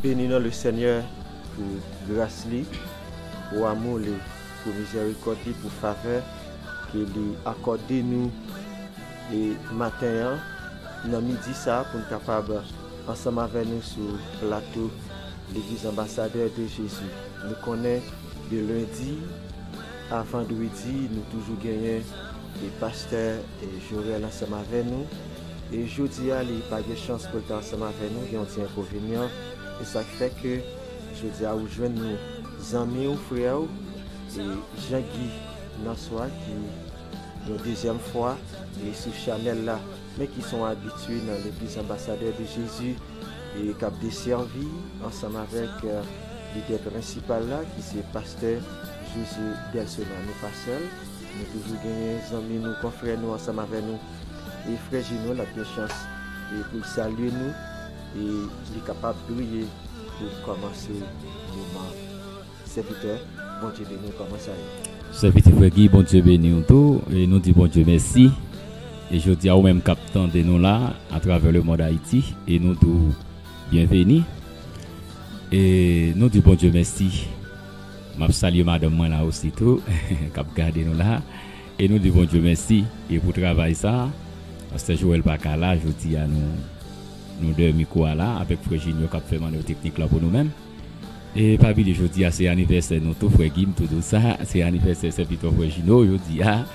bénissons le Seigneur pour grâce, pour amour, pour miséricorde, pour faveur qu'il accorde nous et matin, dans midi ça, pour nous capables ensemble avec nous sur le plateau l'église ambassadeur de Jésus. Nous connaissons de lundi à vendredi, nous toujours gagnons les pasteurs et Joël ensemble avec nous. Et jeudi, il n'y a pas de chance pour le ensemble avec nous, il y a un inconvénient. Et ça fait que jeudi, nous joignons nos amis ou frères et Jean-Guy Nassois qui est la deuxième fois et sur Chanel là, mais qui sont habitués dans l'église ambassadeur de Jésus et qui ont desservi ensemble avec l'idée principale là qui c'est pasteur Jésus Delsona. Nous pas seuls, nous toujours gagné des amis, nous confrères nous ensemble avec nous. Et frère Gino, la bien chance et pour saluer nous et il est capable de briller pour commencer le moment. Serviteur, bon Dieu béni, comment ça est? Serviteur frère Guy, bon Dieu béni nous tout et nous disons bon Dieu merci. Et je dis à vous-même capitaine de nous là à travers le monde Haïti et nous tous bienvenus. Et nous disons bon Dieu merci. Je salue madame moi là aussi tout qui a gardé nous là et nous disons bon Dieu merci et pour travailler ça. Pasteur Joël Bakala, je dis à nous deux micros là, avec Frère Junior qui a fait manœuvre technique là pour nous-mêmes. Et pas oublier, je dis à c'est anniversaire, nous tous Frère Guim, tout ça, c'est anniversaire serviteur Frère Junior, je dis à,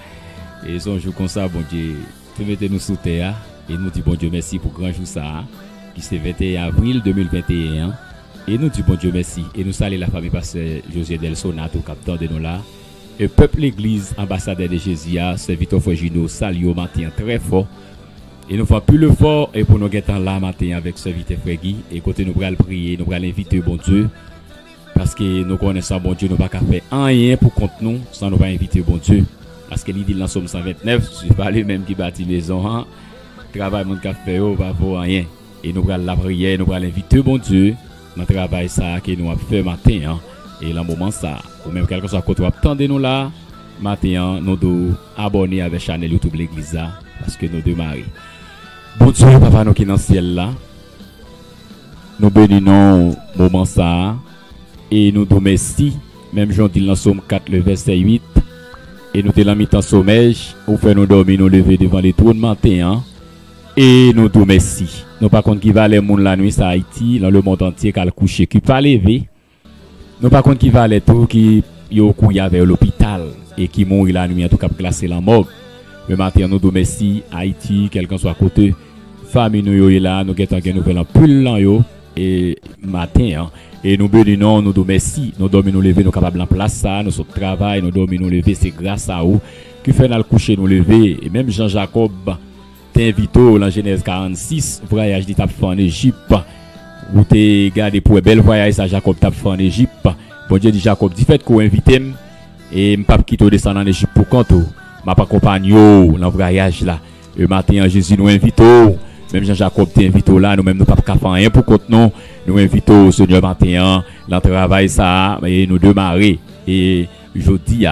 et son jour comme ça, bon Dieu, tu mettez nous sous terre, et nous disons bon Dieu merci pour grand jour ça, qui c'est 21 avril 2021, et nous disons bon Dieu merci, et nous saluons la famille Pasteur José Delsona, tout capteur de nous là, et peuple l'église, ambassadeur de Jésus, serviteur Frère Junior, salut au matin très fort. Et nous faisons plus le fort et pour nous être là matin avec ce serviteur frère Guy. Et côté nous allons prier, nous allons inviter bon Dieu. Parce que nous connaissons bon Dieu, nous ne pouvons pas faire rien pour contre nous sans nous pas inviter bon Dieu. Parce que l'idée dans Somme 129, ce n'est pas les mêmes qui bâtit maison. Hein? Travail, mon café, pas pour rien. Et nous allons la prière, nous allons inviter bon Dieu dans le travail ça que nous avons fait matin. Hein? Et dans le moment ça, ou même quelque chose côté attendez nous là, matin, nous devons abonner avec Chanel YouTube l'église là. Parce que nous démarrons. Bon Dieu, papa, nous qui dans le ciel là, nous bénissons moment ça et nous te remercions. Même Jean dit dans Somme 4, le verset 8, et nous te la mis en sommeil, ou fait nous dormir, nous lever devant les trônes matin, et nous te remercions. Nous par contre qui va aller monde la nuit, ça Haïti, dans le monde entier, qui a le coucher, qui pas lever. Nous par contre qui va aller tout, qui est couillé vers l'hôpital, et qui mourit la nuit, en tout cas, classé la mort. Le matin, nous te remercions, Haïti, quelqu'un soit à côté. Famille nous est là, nous avons une nouvelle en pull et matin. Et nous bénissons, nous remercions, nous dormons, nous lever, nous sommes capables de place ça, nous sommes au travail, nous dormons, nous lever, c'est grâce à vous qui fait nous coucher, nous lever. Et même Jean-Jacob t'invite dans Genèse 46, voyage dit t'as fait en Égypte. Vous t'es gardé pour un bel voyage, ça Jacob t'a fait en Égypte. Bon Dieu dit Jacob, dit fait qu'on invite et je ne pas quitter descendre en Égypte pour compte. Ma pas compagnie dans le voyage là. Le matin, Jésus nous invite. Même Jean-Jacob t'invite là. Nous-mêmes, nous ne pouvons pas faire rien pour compte nous. Nous invitons au Seigneur matin. Dans le travail, ça. Et nous démarrer. Et je dis,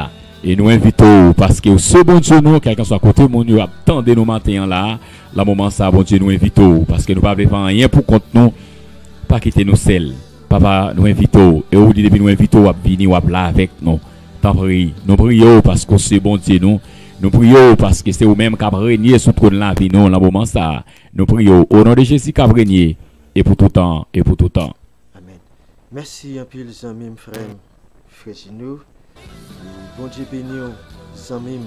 et nous invitons parce que ce bon Dieu, nous, quelqu'un soit à côté, mon Dieu, attendez nous matin là. Là, moment ça, bon Dieu, nous invitons. Parce que nous ne pouvons pas faire rien pour compte nous. Pas quitter nous seuls. Papa, nous invitons. Et au lieu de nous invitons, à venir là avec nous. Nous prions parce que c'est bon Dieu, nous. Nous prions parce que c'est vous-même qui avez régné sur le trône la vie, nous, dans le moment ça. Nous prions au nom de Jésus qui a régné, et pour tout temps, et pour tout temps. Amen. Merci un peu les amis, frère Gino. Bon Dieu béni, les amis,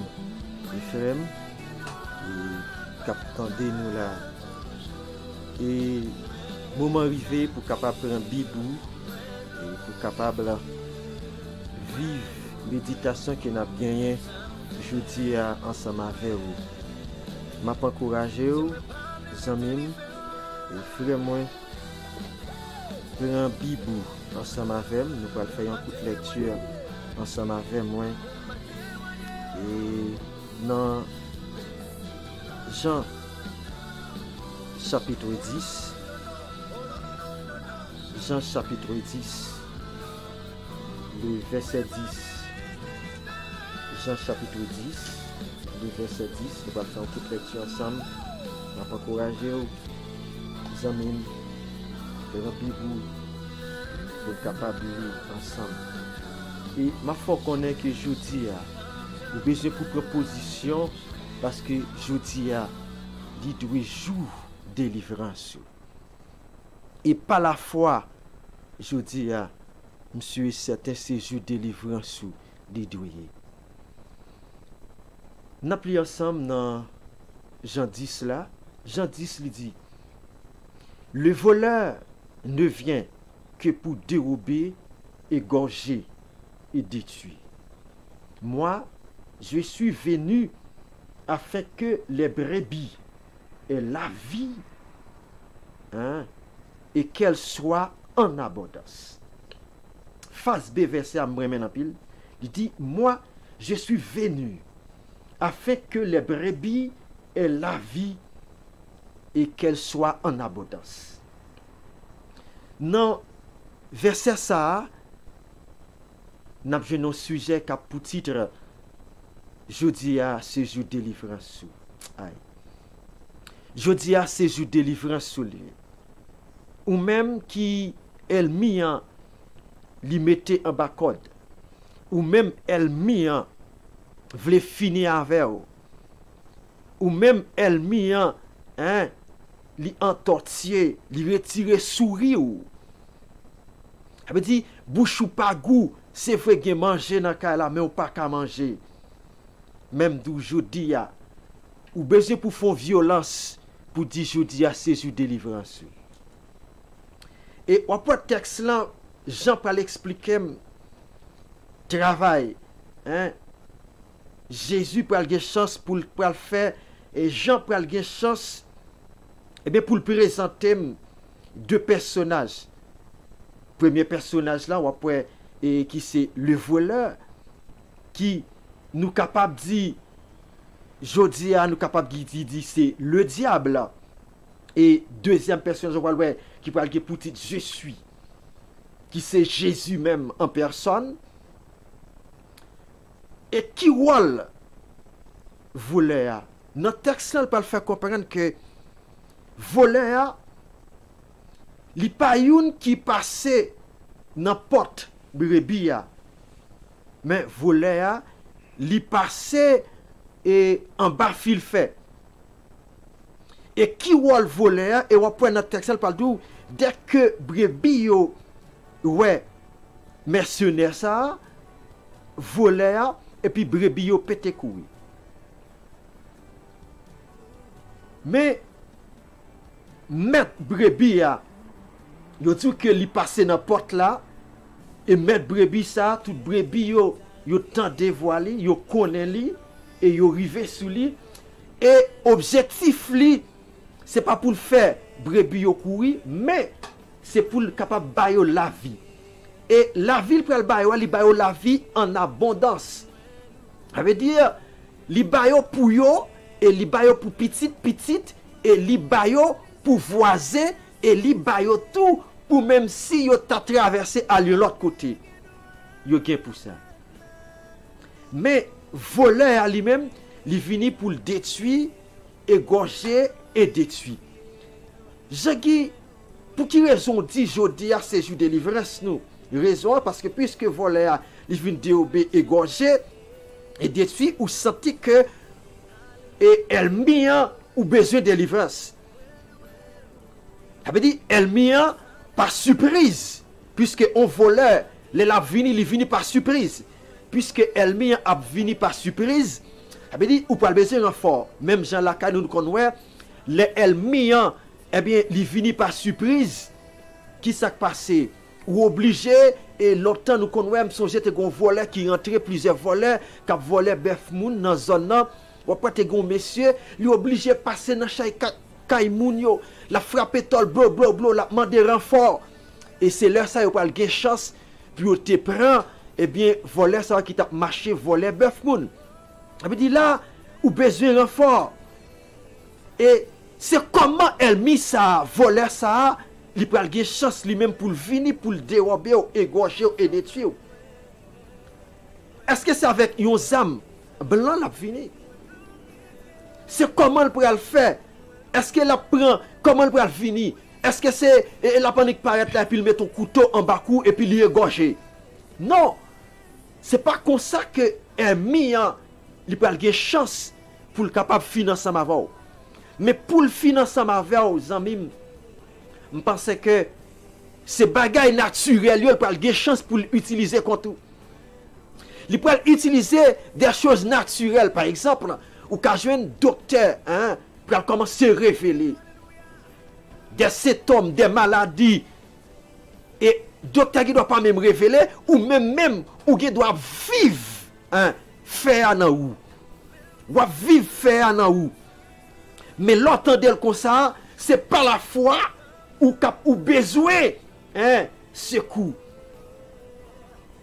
les frères, et capitaine nous là. Et moment arrivé pour capable prendre bibou, et pour capable vivre méditation que nous avons gagnée. Je dis ensemble avec vous. Je m'encourage, les amis, et frère moi, prends Bible ensemble avec moi. Nous allons faire une petite lecture ensemble avec moi. Et dans Jean chapitre 10, Jean chapitre 10, le verset 10. Jean chapitre 10, le verset 10, nous allons faire toute lecture ensemble. On va encourager les amis, remplir-vous pour être capable de vivre ensemble. Et ma foi connaît que je dis, nous avons besoin pour proposition parce que je dis, il doit jouer délivrance. Et par la foi, je dis, monsieur certain séjour délivrance de douiller. Nous avons ensemble dans Jean 10 là. Jean 10 lui dit, le voleur ne vient que pour dérober, égorger et détruire. Moi, je suis venu afin que les brebis aient la vie, et qu'elle soit en abondance. Face B, verset à moi en pile, il dit, moi, je suis venu afin que les brebis aient la vie et qu'elle soit en abondance. Dans verset ça, nous avons un sujet qui a pour titre Jeudi à séjour délivrance. Jeudi à séjour délivrance sous lui. Ou même qui elle mis en li mettait en bas code. Ou même elle mis en voulait finir avec ou. Ou même elle mis en li entortier, li retirer souris ou. Ça veut dire bouche ou pas goût, c'est vrai que manger dans la mais ou pas qu'à manger. Même d'aujourd'hui ou besoin pour faire violence pour dire aujourd'hui c'est sur délivrance. Et après texte là, Jean pour l'expliquer travail Jésus pour avoir chance pour le faire et Jean pour avoir chance pour le présenter deux personnages. Premier personnage là, après qui c'est le voleur qui nous capable dire jodi nous capable dire c'est le diable là. Et deuxième personnage qui parle pour dire je suis qui c'est Jésus même en personne. Et qui rôle voleur? Notre texte là peut faire comprendre que voleur li pa youn qui passait dans porte brebis mais voleur li passait et en bas fil fait. Et qui rôle voleur et on prend notre texte parle d'où dès que brebis yo ouais mercenaire ça voleur et puis brebis yo pété courir. Mais mettre brebis yo dit que li passe dans porte là et mettre brebis ça tout brebis yo tant dévoilé yo connaît li et yo rivé sous li et objectif li c'est pas pour faire brebis yo courir mais c'est pour capable bailler la vie et la vie pour bailler la vie en abondance. Ça veut dire li bailler pour yo et li bailler pour petite et li bailler pour voisin et li bailler tout pour même si yo t'a traversé à l'autre côté. Yo gen pour ça. Mais voleur lui-même, il vini pour le détruire, égorger et détruire. Je dis, pour qui raison dit jodi à ces jours de délivrance nous? Raison parce que puisque voleur il vient dérober, égorger et détruire, ou senti que et elle mis ou besoin de délivrance. Ça veut dire elle mis par surprise, puisque on voleur, il vini par surprise, puisque elle mis a vini par surprise. Ça veut dire ou pas besoin renfort. Même Jean Lacan nous connaît, les elle mis eh bien il vini par surprise. Qui s'est passé? Ou obligé et longtemps nous connaît songe te gon voleur qui rentrait plusieurs voleurs qui volé bœuf moun dans zone là. Ou après te gon monsieur, il obligé passer dans chay kay moun yo, la frapper tol blo la demander renfort. Et c'est là ça yo pral gen chance puis te prend eh bien voleur ça qui t'a marché voler bœuf moun. Ça veut dire là ou besoin renfort. Et c'est comment elle mis ça voleur ça il pral gen chance lui-même pour venir pour le dérober ou égorger et détruire. Est-ce que c'est avec yon zam blanc la venir? C'est comment elle pourrait le faire? Est-ce qu'elle apprend comment elle pourrait venir? est-ce que c'est la panique paraît là, et puis il met ton couteau en bas cou et puis il est égorgé? Non, c'est pas comme ça que un mian, il peut avoir chance pour le capable de financer ma vie. Mais pour le financer ma vie, amis, je pense que c'est bagaille naturel, il peut avoir chance pour l'utiliser contre tout. Il peut utiliser des choses naturelles, par exemple, ou quand je un docteur, hein, pour commencer à révéler des symptômes, des maladies, et docteur qui ne doit pas même révéler, ou même, ou qui doit vivre, hein, faire en ou. Ou vivre faire en ou. Mais l'entendre comme ça, c'est pas la foi, ou besoin, hein, secours.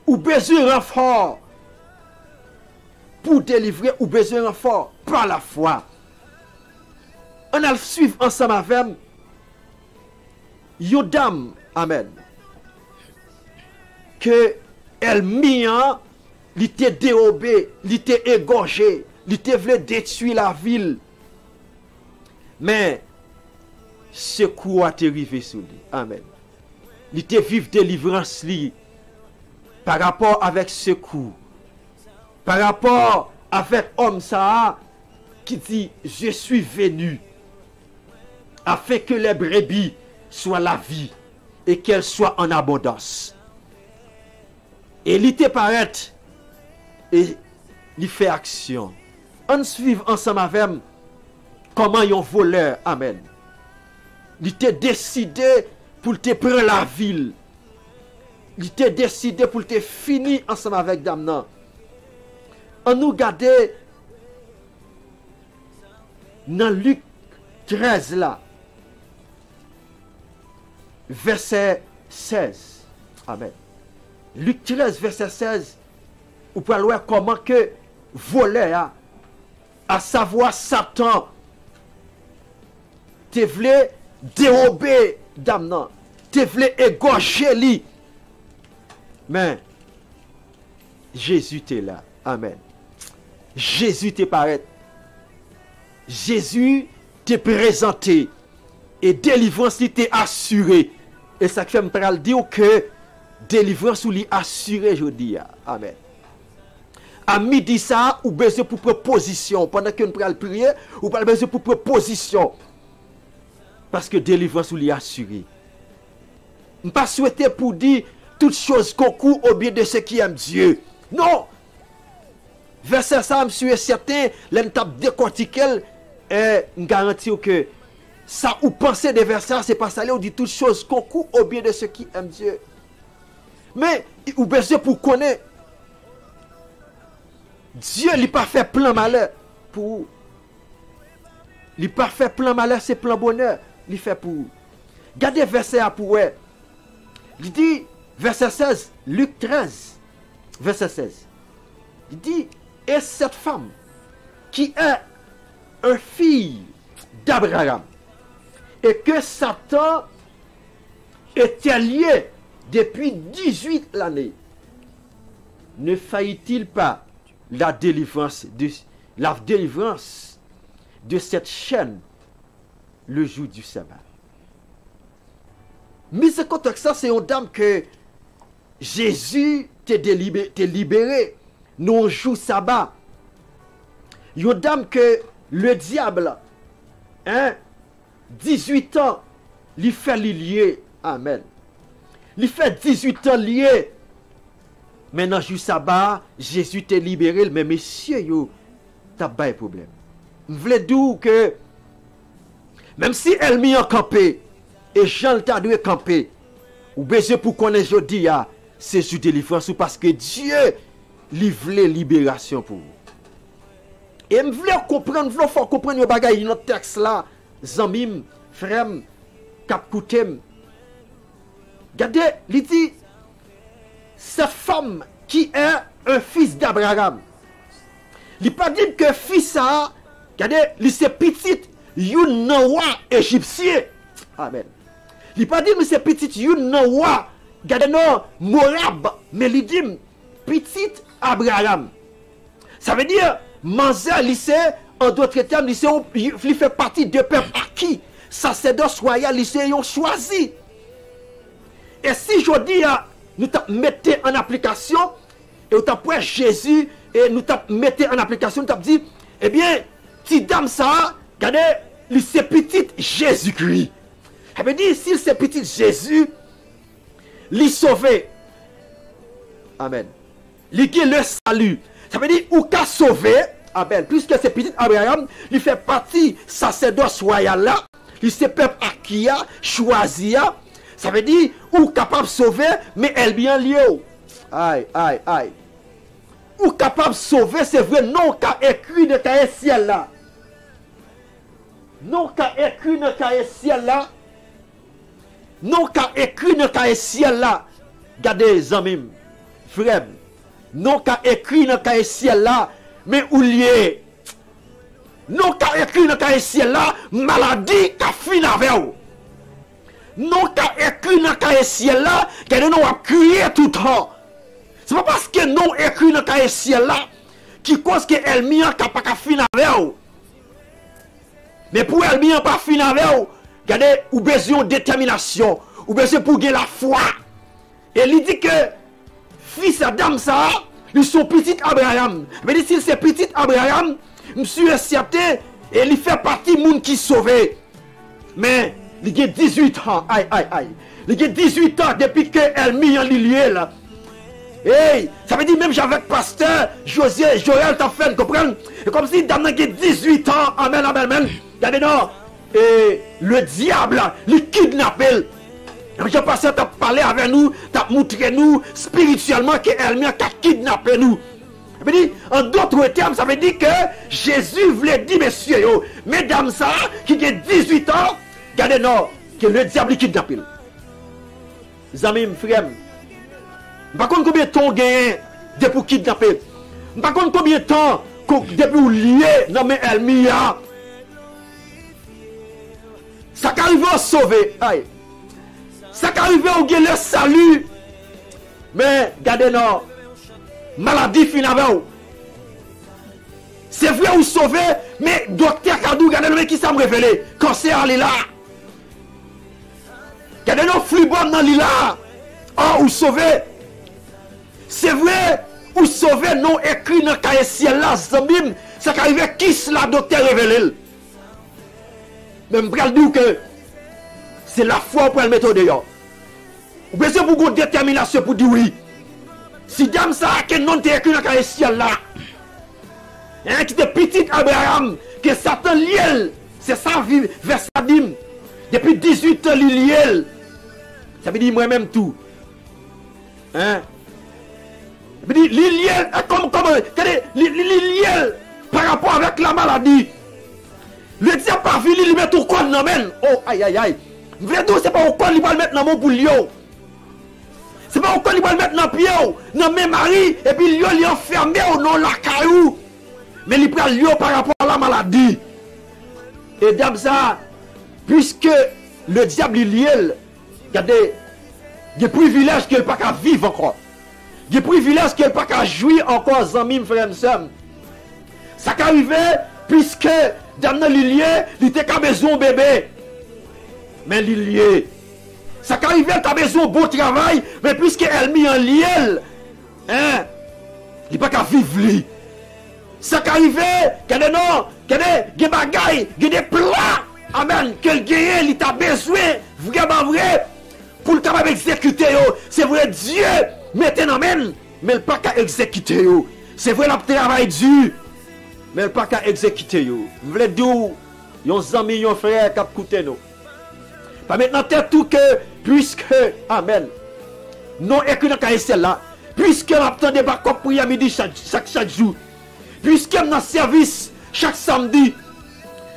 Ou besoin renfort. Pour délivrer, ou besoin renfort, par la foi. On a le suivre ensemble avec une dame, amen, que elle mien, il était dérobé, il était égorgé, il était voulu détruire la ville. Mais ce coup a arrivé sur lui. Amen. Il était vivre délivrance li par rapport avec ce coup. Par rapport avec homme ça qui dit je suis venu afin que les brebis soient la vie et qu'elles soient en abondance. Et il te paraît et il fait action. On suit ensemble avec comment un voleur, amen. Il te décidé pour te prendre la ville. Il te décidé pour te finir ensemble avec Damnan. On nous regarde dans Luc 13 là, verset 16. Amen. Luc 13, verset 16, vous pouvez voir comment que voleur, à savoir Satan, te voulait dérober Damnan, te voulait égorger lui. Mais Jésus t'est là. Amen. Jésus t'est paraît. Jésus t'est présenté. Et délivrance t'est assurée. Et ça fait me dire que délivrance ou li assurée aujourd'hui. Amen. À midi ça, ou besoin pour proposition. Pendant que nous prenons prier, ou pas besoin pour proposition. Parce que délivrance ou li assurée. Je ne pas souhaiter pour dire toutes choses concourent au bien de ceux qui aiment Dieu. Non! Verset ça, je suis certain, l'étape décortiquelle, et je garantis que ça ou penser des versets, c'est pas ça, on dit toutes choses concourent au bien de ceux qui aiment Dieu. Mais, ou besoin pour connaître, Dieu n'a pas fait plein malheur pour vous. Il n'a pas fait plein malheur, c'est plein bonheur. Il fait pour vous. Regardez verset à pour vous. Il dit, verset 16, Luc 13, verset 16. Il dit, et cette femme qui est une fille d'Abraham et que Satan était lié depuis 18 l'année, ne faillit-il pas la délivrance de cette chaîne le jour du sabbat? Mais ce contexte, ça, c'est une dame que Jésus t'a libéré. Nous jour sabbat. Une dame que le diable, 18 ans, lui fait lier. Amen. Il fait 18 ans lié. Maintenant, jour sabbat, Jésus t'a libéré. Mais messieurs, yo, t'as pas de problème. Je voulais dire que, même si elle m'y a campé, et Jean t'a dû camper, ou besoin pour connaître aujourd'hui, c'est sur délivrance, parce que Dieu lui voulait libération pour vous. Et je voulais comprendre, je voulais comprendre le bagage, notre texte là, Zamim, Frem, Kapkoutem. Regardez, il dit, cette femme qui est un fils d'Abraham, il n'a pas dit que fils ça, regardez, il c'est petit, yon roi égyptien. Amen. Il n'a pas dit que c'est petit, yon roi, regardez, non, Morab, mais il dit, petit Abraham. Ça veut dire, Manzer, lycée, en d'autres termes, lycée, il fait partie de peuple acquis. sacerdoce royal, ils ont choisi. Et si je dis, nous mettons en application, et nous avons Jésus, et nous mettons en application, nous avons dit, eh bien, si dame ça, regardez, c'est petit Jésus-Christ. Ça veut dire, si c'est petit Jésus, il sauvé. Amen. Il a le salut. Ça veut dire, ou qu'a sauvé, Amen. Puisque c'est petit Abraham, il fait partie sacerdoce royal là, il se peuple Akia, choisi. Ça veut dire, ou capable de sauver, mais elle bien liée. Aïe, aïe, aïe. Ou capable de sauver, c'est vrai, non qu'a écrit dans le ciel là. Non qu'a écrit dans le ciel là. Non qu'a écrit dans le ciel là. Regardez, Zamim, frère. Non qu'a écrit dans le ciel là, mais où lié. Non qu'a écrit dans le ciel là, maladie qu'a fini avec vous. Non qu'a écrit dans le ciel là, qu'elle nous a crié tout le temps. C'est pas parce que non écrit dans le ciel là, qui cause que elle n'a pas fini avec vous. Mais pour elle n'a pas fini avec vous, regardez, ou besoin de détermination, ou besoin pour gagner la foi. Et il dit que fils Adam ça, ils sont petits Abraham. Mais si c'est petit Abraham, monsieur est certain, et il fait partie du monde qui sauvé. Mais il a 18 ans, aïe, aïe, aïe. Il a 18 ans depuis qu'elle mis en lié là. Hey, ça veut dire même j'avais pasteur Joël t'a fait comprendre. Et comme si Damien a 18 ans, amen, amen, amen. Regardez non. Et le diable, il kidnappe. Le pasteur t'a parlé avec nous, t'a montré nous spirituellement qu'elle a kidnappé nous. Ça veut dire, en d'autres termes, ça veut dire que Jésus voulait dire, messieurs, mesdames, ça, qui a 18 ans, regardez non, que le diable kidnappe. Zamim, frère. Par contre, combien de temps gagne depuis kidnapper? Par contre, combien de temps depuis ou lié dans mes Elmia? Ça qu'arrive à sauver. Aïe. Ça qu'arrive à gagner le salut. Mais, regardez, non. Maladie finale. C'est vrai ou sauver, mais docteur Kadou, regardez le qui ça me révélé. Cancer, il est là. Regardez, non, flibom dans l'île là. Oh, ou sauver. C'est vrai, ou sauver non écrit dans le ciel là, Zambim, ça qu'arrive qui la docteur révélé. Mais je vais dire que c'est la foi pour le mettre dehors. Vous besoin pour une détermination pour dire oui. Si dame ça, que non t'es écrit dans le ciel là, hein, qui était petit Abraham, que Satan lié, c'est ça vers Sadim, depuis 18 ans, il lié. Ça veut dire moi-même tout. Hein? L'iliel, comme l'iliel par rapport avec la maladie. Le diable pas fini, il met tout quoi dans men. Oh, aïe, aïe, aïe. C'est pas au quoi il va le mettre dans mon bouillon. C'est pas au quoi il va le mettre dans pied, dans mes maris, et puis il est enfermé au nom de la caillou. Mais il prend l'eau par rapport à la maladie. Et d'abord ça, puisque le diable il lié, regardez, il y a des privilèges qu'il n'a pas qu'à vivre encore. Il y a des privilèges qu'il n'a pas qu'à jouir encore, Zamim, frère et sœur. Ça qui arrive, puisque dans l'ilié, il n'a pas besoin de bébé. Mais l'ilié. Ça qui arrive, il a besoin de beau travail, mais puisqu'elle mis en liel, hein, il n'a pas qu'à vivre lui. Ça qui arrive, qu'il y a des noms, qu'il y a des bagailles, qu'il y a des plats, amen, que le guerrier, il a besoin, vraiment vrai, pour le capable exécuter. C'est vrai, Dieu. Mettez dans men, mais le pas qu'à exécuter yo. C'est vrai, le travail dur, mais le pas qu'à exécuter yo. Vous voulez dire, yon amis, yon frère, qui coûté nous. Pas maintenant, tout que, puisque, amen, non écrit dans le là, puisque l'absent de backup pour midi chaque jour, puisque dans service chaque samedi,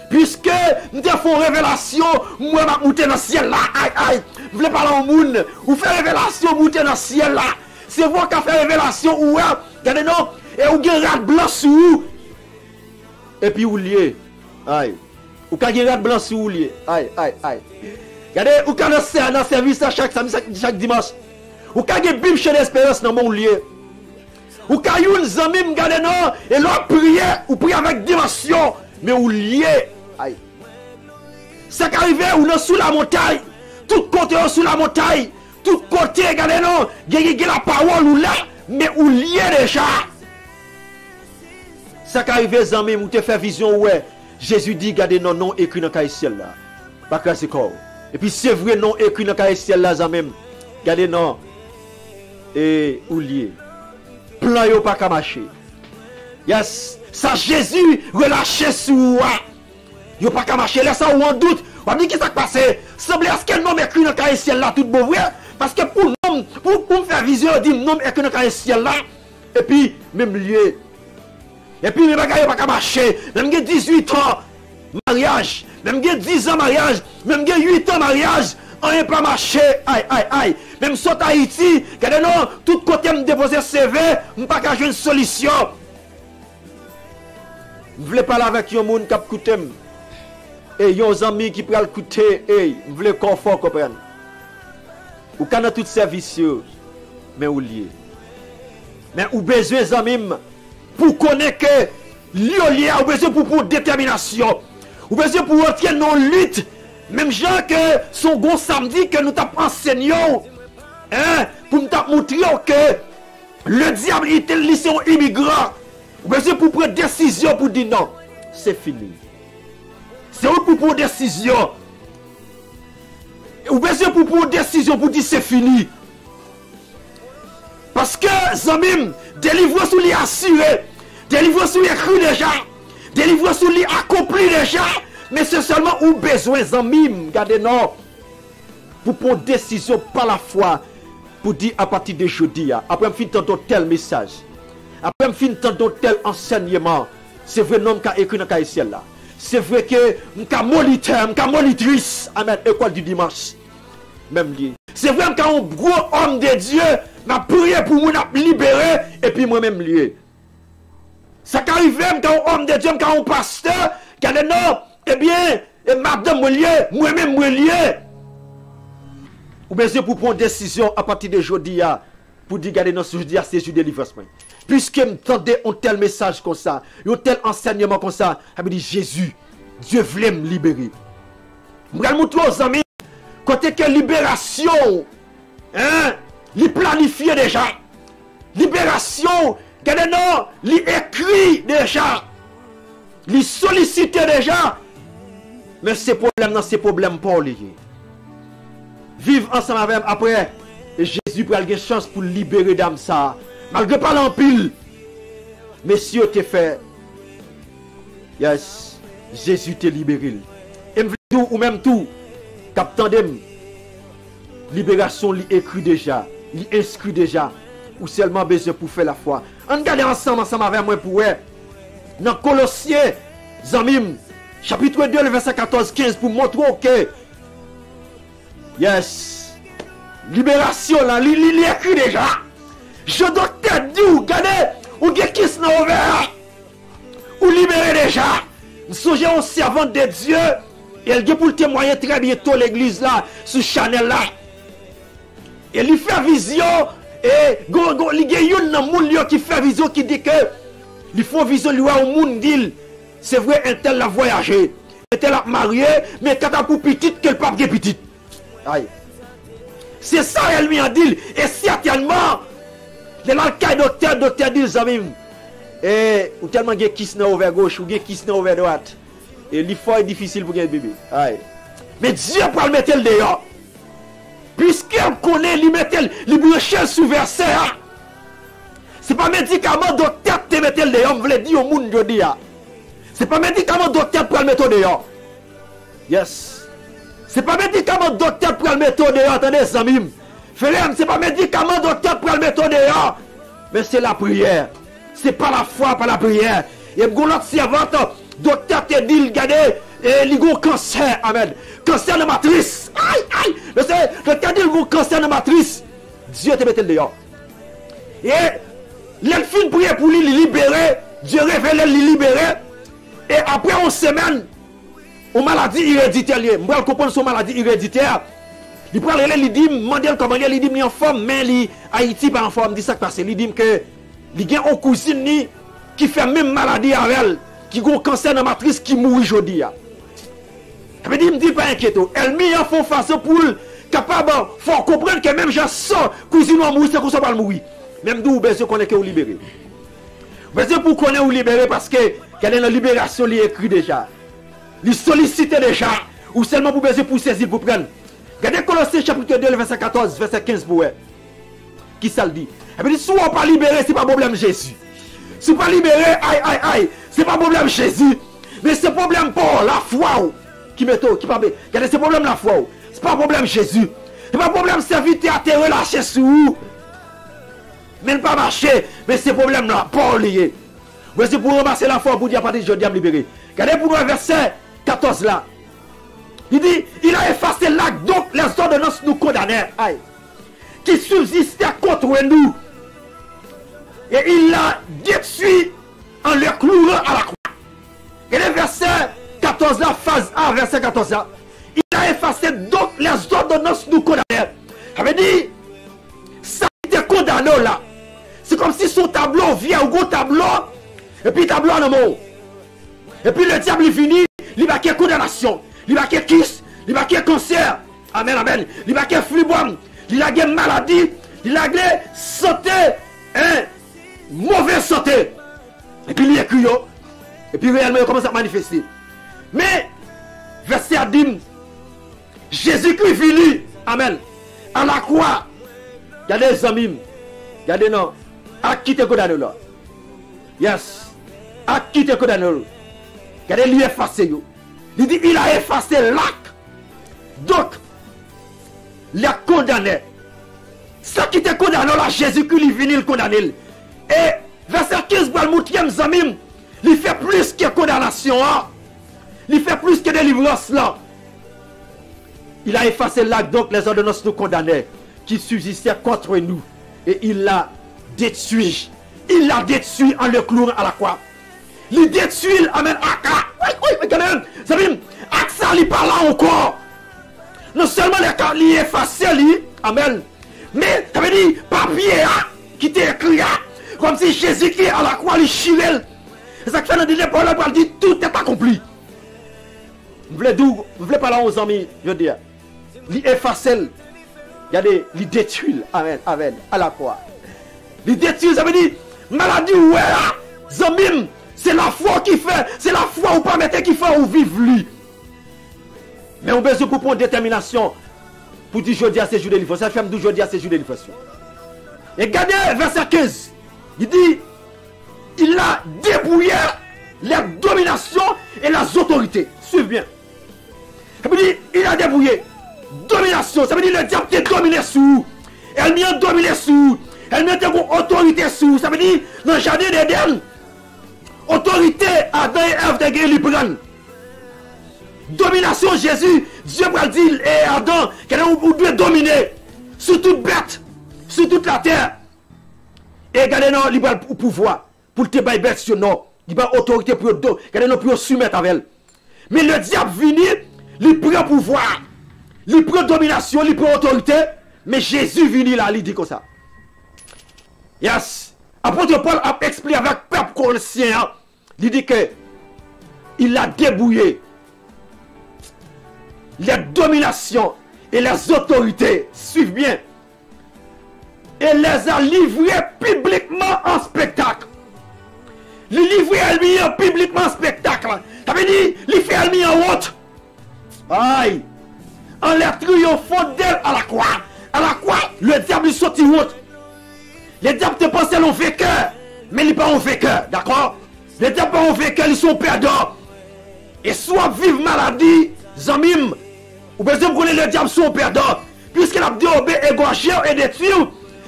puisque nous avons révélation, moi, je vais monter dans le ciel là, aïe, aïe, vous voulez parler au monde, ou faire révélation, monter dans le ciel là, c'est vous qui avez fait révélation, ou regardez non, et vous avez un rat blanc sur vous, et puis vous liez, aïe, ou avez un rat blanc sur vous liez, aïe, aïe, aïe, regardez, vous avez un service chaque samedi, chaque dimanche, ou avez une Bible chez l'espérance dans mon lieu, ou avez une zami, regardez non, et là, priez, ou priez avec dimension, mais vous liez. Aïe. Ça qui arrive ou non sous la montagne, tout côté sous la montagne, tout côté, regardez non, il y a la parole ou là, mais ou lié déjà. Ça qui arrive, les amis, ou te fait vision, ouais. Jésus dit, regardez non, non écrit dans le ciel là. Pas que c'est quoi. Et puis c'est vrai, non écrit dans le ciel là, même. Regardez non. Et ou lié. Plan yo pas qu'à marcher. Yes. Ça Jésus relâché sur moi. Yo pas qu'à marcher là ça ou en doute. On dit qu'est-ce qui s'est passé? Semble est-ce que non écrit dans le ciel là tout beau vrai parce que pour nous pour faire vision dit non écrit dans le ciel là et puis même lieu. Et puis mes bagages pas qu'à marcher. Même 18 ans mariage, même 10 ans mariage, même 8 ans mariage, on n'est pas marché. Aïe aïe aïe. Même sur Haïti, regardez non, tout côté me déposer CV, me pas qu'à jouer une solution. Je voulais parler avec un monde qui a coûté. Et yon amis qui pral coûter, et vous voulez confort comprendre. Ou quand tout service mais ou lié. Mais ou besoin amis pour connaître que lié ou besoin pour détermination. Ou besoin pour entrer dans lutte. Même gens que son gros samedi que nous t'avons enseigné hein, pour nous montrer que le diable était un immigrant. Ou besoin pour prendre décision pour dire non, c'est fini. C'est où pour prendre décision. Ou besoin pour prendre décision pour dire c'est fini. Parce que, Zamim, délivrance sous les assuré, délivrance sous les cru déjà, délivrance sous les accompli déjà, mais c'est seulement ou besoin, Zamim, regardez non, pour prendre décision par la foi, pour dire à partir de jeudi, après me fin tantôt tel message, après me fin tantôt tel enseignement, c'est vrai non qu'a écrit dans le ciel là. C'est vrai que m'ka moniteur, m'ka monitrice, amen, école du dimanche. Même lié. C'est vrai qu'un gros homme de Dieu m'a prié pour nous libérer et puis moi-même lié. Ça qu'arrive quand un homme de Dieu, quand un pasteur, quand non, eh bien, et madame lié, moi-même lié. Ou bien pour prendre une décision à partir de aujourd'hui pour dire regardez non, c'est juste délivrance. Puisque m'entendez un tel message comme ça, un tel enseignement comme ça, elle me dit Jésus, Dieu voulait me libérer. Je vais vous montrer aux amis, côté que libération, hein, li planifié déjà. Libération, regardez non, li écrit déjà. Li sollicité déjà. Mais ces problèmes pour lier. Vivre ensemble avec après. Et Jésus prend une chance pour libérer d'âme ça. Malgré pas l'empile. Messieurs t'es fait. Yes. Jésus t'est libéré. Et tout ou même tout. Captandem. Libération li écrit déjà. Li inscrit déjà. Ou seulement besoin pour faire la foi. On regarde ensemble avec moi pour ouais. Dans Colossiens, Zamim, chapitre 2, le verset 14-15, pour montrer que yes, libération là, il écrit déjà. Je dois te dire, regardez, ou qui est ouvert, ou libéré déjà. Nous sommes un servant de Dieu, et elle dit pour témoigner très bientôt l'église là, sur Chanel là. Et il fait vision, et il y a un monde qui fait vision qui dit que il faut vision lui au monde dit c'est vrai un tel a voyagé, un tel a marié, mais quand a pour petite que le pape est petite. Aïe. C'est ça elle lui a dit et certainement de la cas docteur dit amis et ou tellement qui kiss na over gauche ou qui kiss na over droite et l'effort est difficile pour un bébé. Aïe. Mais Dieu peut le mettre dehors. Puisqu'il connaît, il met le brancher sous verset. Ce n'est pas médicament docteur te mettre le dehors, je voulais dire au monde aujourd'hui. Ce n'est pas médicament docteur pour le mettre dehors. Yes. Ce n'est pas médicament docteur pour le mettre dehors, attendez, amis. Frère, ce n'est pas médicament docteur pour le mettre dehors. Mais c'est la prière. Ce n'est pas la foi, pas la prière. Et l'autre servante, docteur te dit, regardez, et il y a un cancer, amen. Cancer de matrice. Aïe, aïe. Le docteur dit, il y a un cancer de matrice. Dieu te mette le dehors. Et l'elfine priait pour lui libérer. Dieu révèle lui libérer. Et après une semaine, une maladie héréditaire. Je vais comprendre son maladie héréditaire. Il prend il dit, demande comment il dit, il est en forme, mais Haïti pas en forme. Il dit ça que il dit que il y a une cousine qui fait même maladie avec elle, qui a un cancer de matrice qui mourit aujourd'hui. veut dire, me dit pas inquiéto. Elle met en fond façon pour capable, faut comprendre que même j'ai ça, cousine ou mourir, c'est qu'on soit pas mourir. Même d'où besoin qu'on est que vous libérer. Besoin pour qu'on est vous libérer parce que quand la libération li écrit déjà. Li sollicite déjà ou seulement pour besoin pour saisir pour prendre. Regardez Colossiens chapitre 2 verset 14 verset 15 pour qui ça le dit. Et puis si on pas libéré, c'est pas problème Jésus. Si on pas libéré, aïe, c'est pas problème Jésus, mais c'est problème pour la foi qui met qui pas regardez c'est problème la foi. C'est pas problème Jésus. C'est pas problème serviteur à te relâcher sur vous. Mais pas marcher, mais c'est problème là, pas lié. Voici pour ramasser la foi pour dire à partir de aujourd'hui à me libérer. Regardez pour le verset 14 là. Il dit, il a effacé l'acte, donc les ordonnances nous condamnaient, qui subsistaient contre nous. Et il l'a détruit en le clouant à la croix. Et le verset 14 là, phase A, verset 14 là. Il a effacé donc les ordonnances nous condamnaient. Ça veut dire, ça était condamné là. C'est comme si son tableau vient au gros tableau, et puis le tableau en mot. Et puis le diable il finit, il va qu'il y ait condamnation, il va qu'il y ait kiss, il va qu'il y ait cancer. Amen, amen. Il va qu'il y ait flibom, il va qu'il y ait maladie, il va qu'il y ait santé, mauvaise santé. Et puis il y a écrit, et puis réellement il commence à manifester. Mais, verset à dit, Jésus-Christ finit, amen, à la croix. Regardez les amis, regardez non, à qui te condamné là. Yes, à qui te condamné là. Regardez lui effacé. Il dit, il a effacé l'acte. Donc, il a condamné. Ça qui te condamné là, Jésus-Christ, il vient le condamner. Et verset 15, pour le moutième zamim, il fait plus que condamnation. Il fait plus que délivrance là. Il a effacé l'acte, donc les ordonnances nous condamnaient, qui subsistaient contre nous. Et il l'a détruit. Il l'a détruit en le clouant à la croix. Il détruit, amen, Aka. Oui, quand même. Ça veut dire, Aksa, il parle là encore. Non seulement il est effacé, amen. Mais, ça veut dire, papier, qui était écrit, comme si Jésus qui est à la croix, il chirel. C'est ça que fait dans les paroles, il dit, tout est accompli. Vous voulez parler aux amis, je veux dire. Il efface, regardez, il détruit, amen, amen, à la croix. Il détruit, ça veut dire, maladie, ouais, zamim, c'est la foi qui fait, c'est la foi ou pas mettre qui fait ou vivre lui. Mais on a besoin pour prendre détermination pour dire jeudi à ces jours de délivrance. Ça fait du jeudi à ces jours de délivrance. Et regardez, verset 15, il dit, il a débrouillé les dominations et les autorités. Suivez bien. Ça veut dire, il a débrouillé. Domination, ça veut dire le diable qui est dominé sous. Elle vient dominer sous. Elle met une autorité sous. Ça veut dire, dans le jardin d'Éden, autorité, Adam et Ève de guerre libérale. Domination, Jésus, Dieu va dire, et Adam, vous devez dominer sur toute bête, sur toute la terre. Et regardez, non, il va le pouvoir, pour te bailler bête sur nous. Il va autorité pour nous, regardez, non, pour soumettre avec elle. Mais le diable vient, il prend pouvoir, il prend domination, il prend autorité, mais Jésus vient là, il dit comme ça. Yes. Apôtre Paul a expliqué avec peuple conscient. Il dit que il a débrouillé les dominations et les autorités. Suivez bien. Et les a livrés publiquement en spectacle. Il livre elle publiquement en spectacle. Ça veut dire, il fait elle en honte. Aïe. En les triomphant d'elle à la croix. À la croix, le diable sortit honte. Les diables te pensent qu'ils ont vainqueur, mais ils ne sont pas vainqueurs, d'accord? Les diables sont vainqueurs, ils sont perdants. Et soit vivre maladie, zamim, ou besoin de connaître les diables sont perdants. Puisque la déobé égorgé et détruit,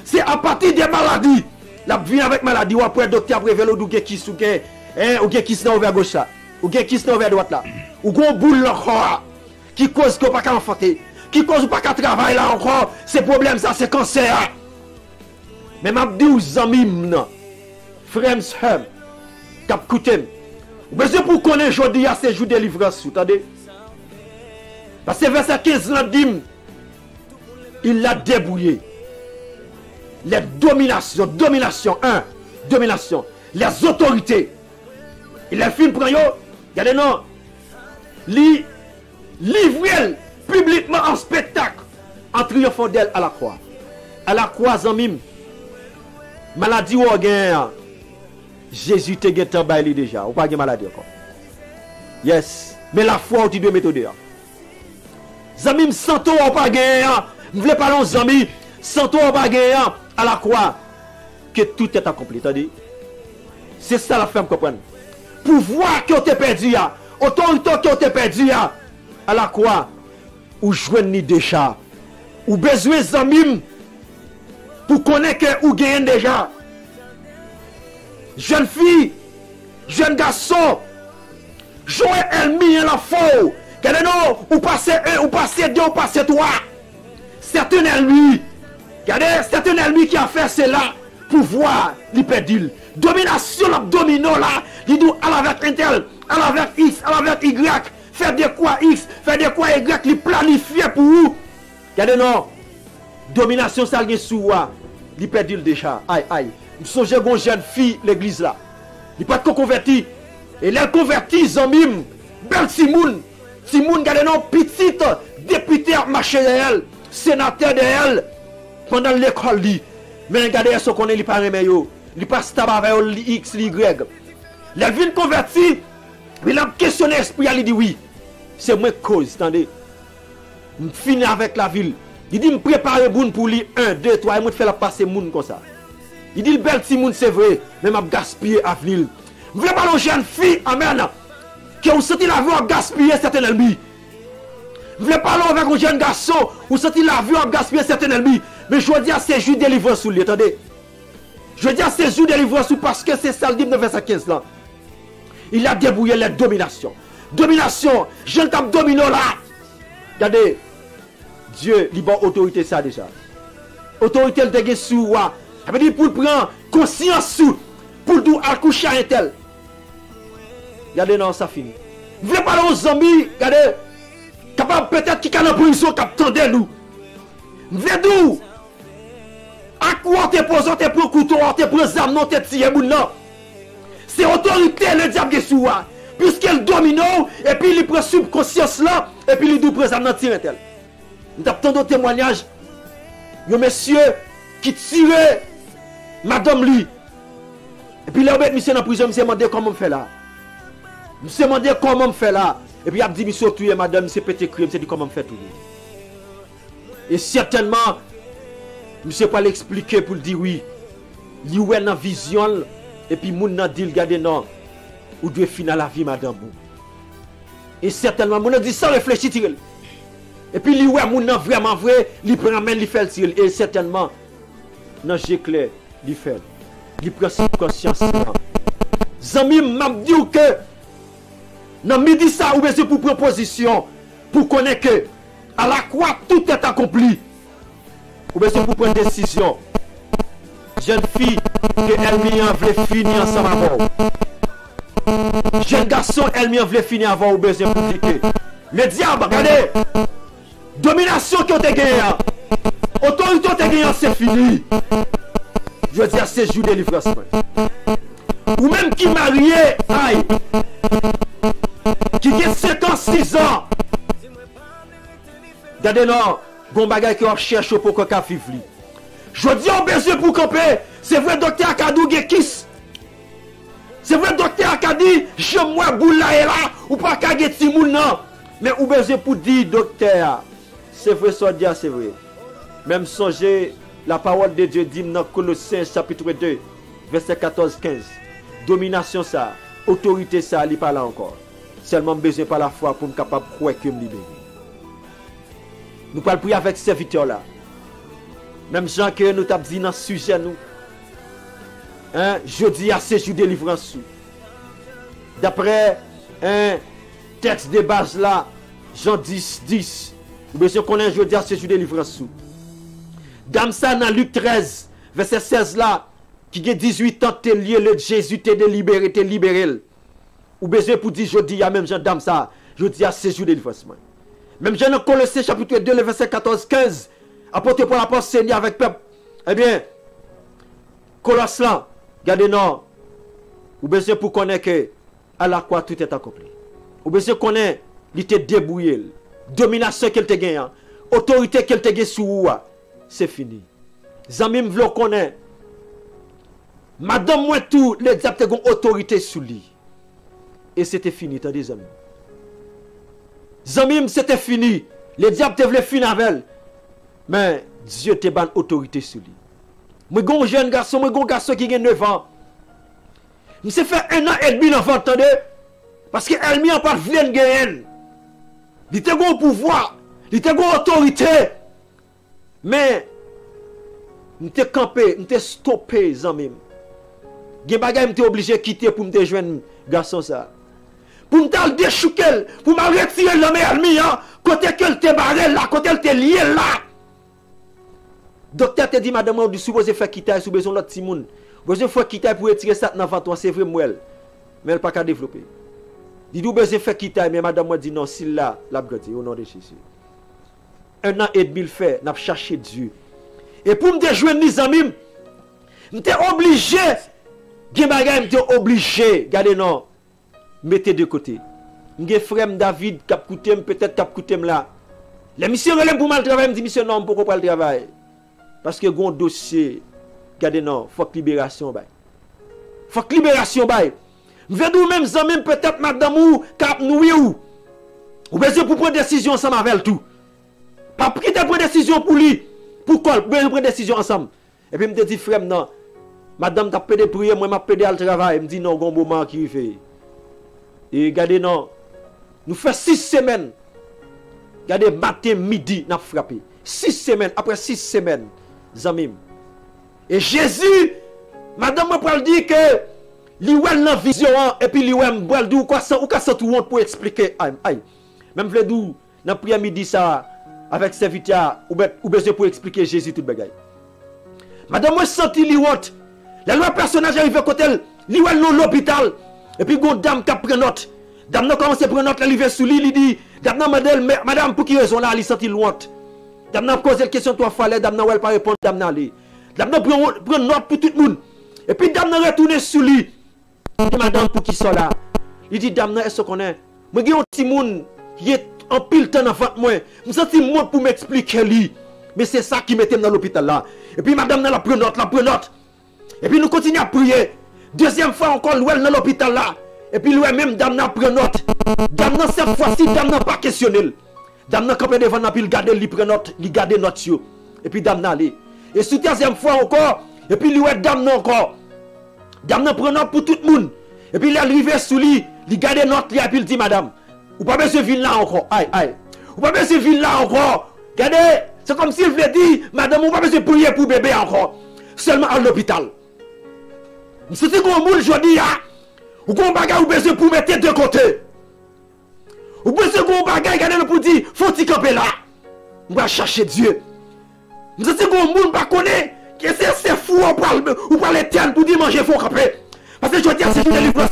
c'est à partir des maladies. La vie avec maladie, ou après le docteur a révélé ou qui sous ou qui se vers gauche là, ou qui se vers droite là, ou gon boule là qui cause qu'on pas qu'à enfanter, qui cause pas qu'à travailler là encore, c'est problème ça, c'est cancer. Mais je dis aux amis, frères et sœurs, qui écoutent, vous pour connaître aujourd'hui à ces jours de délivrance, vous entendez? Parce que verset 15 là dit, il l'a débrouillé. Les dominations, domination, les autorités. Il a fait prendre, regardez non, livré publiquement en spectacle, en triomphant d'elle à la croix. À la croix, zamim, maladie ou gain, Jésus te guette en baili déjà, ou pas de maladie encore. Yes, mais la foi, tu dois mettre dehors. Zamim, santo ou pas gain, ne voulez pas non zami, santo ou pas gain, à la croix, que tout est accompli. C'est ça la femme comprendre. Pouvoir que tu as perdu, autorité que tu as perdu, à la croix, ou joindre déjà, ou besoin zamim, pour connaître que ou gagne déjà. Jeune fille, jeune garçon, jouer ennemi en la faux. Regardez-nous, ou passer un, ou passer deux, ou passer trois. C'est un ennemi. Regardez, c'est un ennemi qui a fait cela. Pouvoir, l'hyperdile. Domination, l'abdomino là. Il dit, à avec Intel, à avec X, à avec Y. Faire de quoi X, faire de quoi Y, il planifie pour vous. Regardez, non. Domination, ça vient sous moi. L'hyperdile déjà. Aïe, aïe. Je songe une jeune fille, l'église là. Il pas de converti. Et elle converti, Zamim, belle Simoun. Simoun, regardez, non, petite député marché de elle, sénateur de elle, pendant l'école. Mais regardez, ce qu'on est, il pas remet yo. Il pas tabac avec X, Y. La vie convertie, il a questionné l'esprit, il dit oui. C'est moi cause, attendez. Je finis avec la ville. Il dit, me prépare bon pour lui 1, 2, 3, et moi faire la passer moun comme ça. Il dit, le bel petit moun c'est vrai, mais m'a gaspillé à venir. Je veux pas une jeune fille, amen, qui a senti la vie à gaspiller certains ennemis. Je veux pas avec un jeune garçon, ou senti la vie à gaspiller certains ennemis. Mais je veux dire, c'est juste délivrance sous lui, attendez. Je veux dire, c'est juste délivrance sous parce que c'est ça le livre de verset 15 là. Il a débrouillé les dominations. Domination, je ne tape domino là. Regardez, Dieu, il a autorité ça déjà. Autorité, elle te sous moi. Ça veut dire pour prendre conscience sous, pour nous accoucher à un tel. Regardez, non, ça finit. Vous voulez parler aux zombies, regardez, capable peut-être qui est en prison, qui attendait nous. Vous voulez nous, à quoi te posons, te prends couteau, te prends arme, non, te tire, non. C'est autorité, le diable sous moi. Puisqu'elle domine, et puis il prend subconscience là, et puis il nous prend arme, non, tire un tel. Nous avons tant de témoignages. Il y a un monsieur qui tirait madame lui. Et puis là, monsieur dans la prison, monsieur demandé comment on fait là. Monsieur demandé comment on fait là. Et puis il a dit, monsieur tué madame, monsieur pété crime, monsieur dit comment on fait tout. Et certainement, monsieur pas l'expliquer pour le dire oui. Il y a une vision, et puis moun nan dit, regardez non, ou doit finir la vie madame. Et certainement, moun nan dit sans réfléchir, tirel. Et puis, il y a moun nan vraiment vrai, il prend main, il fait le tir. Et certainement, dans j'ai clair, il fait. Il prend conscience. Zami m'a dit que, dans midi ça, ou bien c'est pour proposition, pour connaître que, à la croix, tout est accompli. Ou bien c'est pour prendre décision. Jeune fille, que elle veut finir ensemble avant. Jeune garçon, elle veut finir avant, ou bien c'est pour dire que, le diable, regardez, domination qui ont été gagnée, autorité qui ont été gagnée, c'est fini. Je veux dire, c'est jour de délivrance. Ou même qui marié, aïe, qui a 5 ans, 6 ans. Regardez, non, bon bagage qui cherche pour qu'on vivre. Je dis, on a besoin pour camper. C'est vrai, docteur Akadou Gekis. C'est vrai, docteur Akadi, je moi boula et là, ou pas Kageti moun non. Mais ou besoin pour dire, docteur, c'est vrai, ça dit, c'est vrai. Même songez, la parole de Dieu dit dans Colossiens chapitre 2, verset 14-15. Domination ça, autorité ça, il n'est pas là encore. Seulement besoin par la foi pour me capable de croire que me libérer. Nous parlons prier avec ces serviteurs là. Même gens que nous t'avons dit dans ce sujet nous. Hein, je dis à ces jours de délivrance. D'après un texte de base là, Jean 10, 10. Vous besoin qu'on ait jeudi à ces jours de délivrance. Dans ça, dans Luc 13, verset 16 là, qui a 18 ans, t'es lié, le Jésus t'es libéré, t'es libéré. Ou besoin pour dire jeudi, il y a même Jean dans ça, jeudi à ces jours de délivrance. Même Jean dans Colossiens chapitre 2, le verset 14-15, apporté pour la porte Seigneur avec peuple. Eh bien, Colosse là, regardez non, ou besoin pour connaître que à la croix tout est accompli. Ou besoin qu'on ait, il était débrouillé. domination qu'elle te gagne, autorité qu'elle te gagne sur vous, c'est fini. Zami m'vle connaît. Madame moi tout, les diables te gon autorité sur lui. Et c'était fini, t'as des amis. Zami c'était fini. Les diables te voulaient finir avec elle. Mais Dieu te ban autorité sur lui. Moi gon jeune garçon, moi gon garçon qui a 9 ans. Je s'est fait 1 an et demi l'enfant, attendez. Parce qu'elle m'y a pas de gagner. Il était un pouvoir, il était une autorité. Mais, je suis campé, je suis stoppé, zami. Gen bagay m'étais obligé de quitter pour me joindre garçon ça. Pour me déchouquer, pour me retirer l'homme ennemi, côté qu'elle te barré là, côté elle te lié là. Docteur te dit, madame, on supposé faire quitter, sous besoin de l'autre Timoun. Besoin de faire quitter pour retirer ça dans toi, c'est vrai, moi. Mais elle n'a pas qu'à développer. Il dit, besoin de faire quitter, mais madame, moi dit non, si là, la brete, au nom de Jésus. 1 an et demi le fait, n'a cherché Dieu. Et pour me déjouer mes amis, j'étais obligé, j'étais obligé, regardez non, mettez de côté. M'gé frère David, cap coûté peut-être cap coûté là. Les missions relèvent pour mal travail, me dit mission non, pourquoi pas le travail? Parce que gon dossier, regardez non, faut que libération bail. Faut que libération bail. M'vè dou même amis peut-être madame ou cap noué ou besoin pour prendre décision ensemble avec tout. Pas qui te prendre décision pour lui. Pourquoi prendre décision ensemble? Et puis me dit frère non, madame t'a pédé prier, moi m'a pédé al travail, me dit non, gon moment qui fait. Et regardez non, nous fait 6 semaines. Regardez matin midi n'a frappé. 6 semaines après 6 semaines, zamim. Et Jésus, madame m'a pas dit que li wè nan vision et puis li wè m'bral dou quoi ça ou ka ça tout monde pour expliquer aïe. Même vle dou nan prière midi ça avec serviteur ou besoin pour expliquer Jésus tout bagay. Madame moi senti li honte. La loi personnage arrivé côté li wè dans l'hôpital et puis gon dame qui prend note. Dame nan commence prendre note arrivé sous lui, il dit dame nan madame pour qui raison là li senti honte. Dame nan pose question toi fallait dame nan elle pas répondre dame nan li. Dame nan prend note pour tout le monde. Et puis dame nan retourner sur lui. Et madame pour qui sont là? Il dit dame nan est-ce qu'on est? Moi j'ai un petit monde qui est en pile temps avant moi. Je me sens moi pour m'expliquer lui. Mais c'est ça qui mettait dans l'hôpital là. Et puis madame nan la prend note. Et puis nous continuons à prier. Deuxième fois encore l'ouel dans l'hôpital là. Et puis l'ouel même dame nan prend note. Dame nan cette fois-ci dame nan pas questionné. Dame nan campé devant puis il garde li prend note, il garde note yo. Et puis dame nan allé. Et sous troisième fois encore, et puis l'ouel dame nan encore. Dame nan prend note pour tout le monde. Et puis il est arrivé sous lui, il garde note li et puis il dit madame, ou pas besoin de venir là encore. Aïe. Ou pas besoin de venir là encore. Regardez, c'est comme s'il voulait dire madame, ou pas besoin de prier pour bébé encore. Seulement à l'hôpital. C'est ce qu'on moule aujourd'hui, ou qu'on bagaille ou besoin pour mettre de côté. Ou besoin qu'on bagaille, regardez pour dire, faut-il camper là. On va chercher Dieu. C'est ce qu'on moule pas connaît, que c'est fou, ou parle l'éternel pour dire manger, faut camper. Parce que je dis, c'est une délivrance.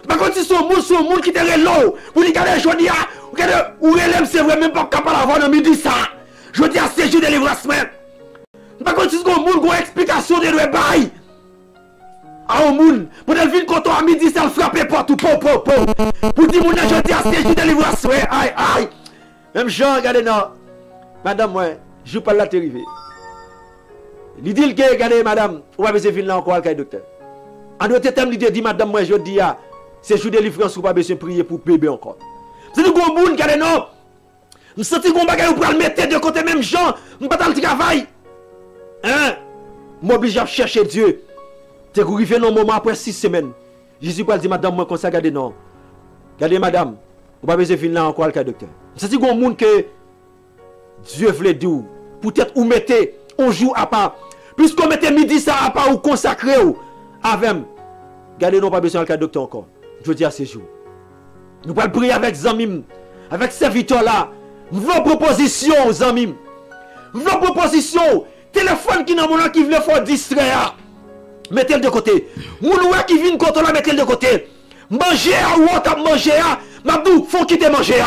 Par contre, si c'est un monde qui te relève, pour lui garder, je dis, ou relève, c'est vrai, même pas capable d'avoir dans midi ça. Je dis, c'est une délivrance. Par contre, si c'est un monde qui a une explication de l'eau, à un monde, pour le venir quand on a midi, ça le frappe partout, pour dire, je dis, c'est une délivrance. Aïe. Même Jean, regardez, non. Madame, moi, je ne parle pas de t'arriver. Il dit que, regardez, madame, on va besoin de venir là encore, le docteur. En d'autres termes, il dit, madame, moi, je dis, c'est jour de délivrance, ou pas besoin de prier pour bébé encore. C'est du gros monde, regardez, non. Je sens que vous pouvez le mettre de côté, même Jean, je ne pas le travail. Hein? M'oblige à chercher Dieu. Tu es arrivé dans un moment après 6 semaines. Jésus peut dire, madame, moi, comme ça, regardez, non. Regardez, madame, vous pas besoin de venir là encore, le docteur. C'est du gros monde que Dieu voulait dire, peut-être ou mettez un jour à part. Puisqu'on mettait midi ça à part ou consacré avec. Regardez, non, pas besoin de docteur encore. Je dis à ces jours. Nous allons prier avec Zamim, avec serviteurs là. Vos propositions, Zamim. Vos propositions. Téléphone qui n'a pas qui veut faire distraire. Mettez-le de côté. Mounoua qui vient contre là, mettez-le de côté. Manger ou on manger. Mabdou, faut quitter manger.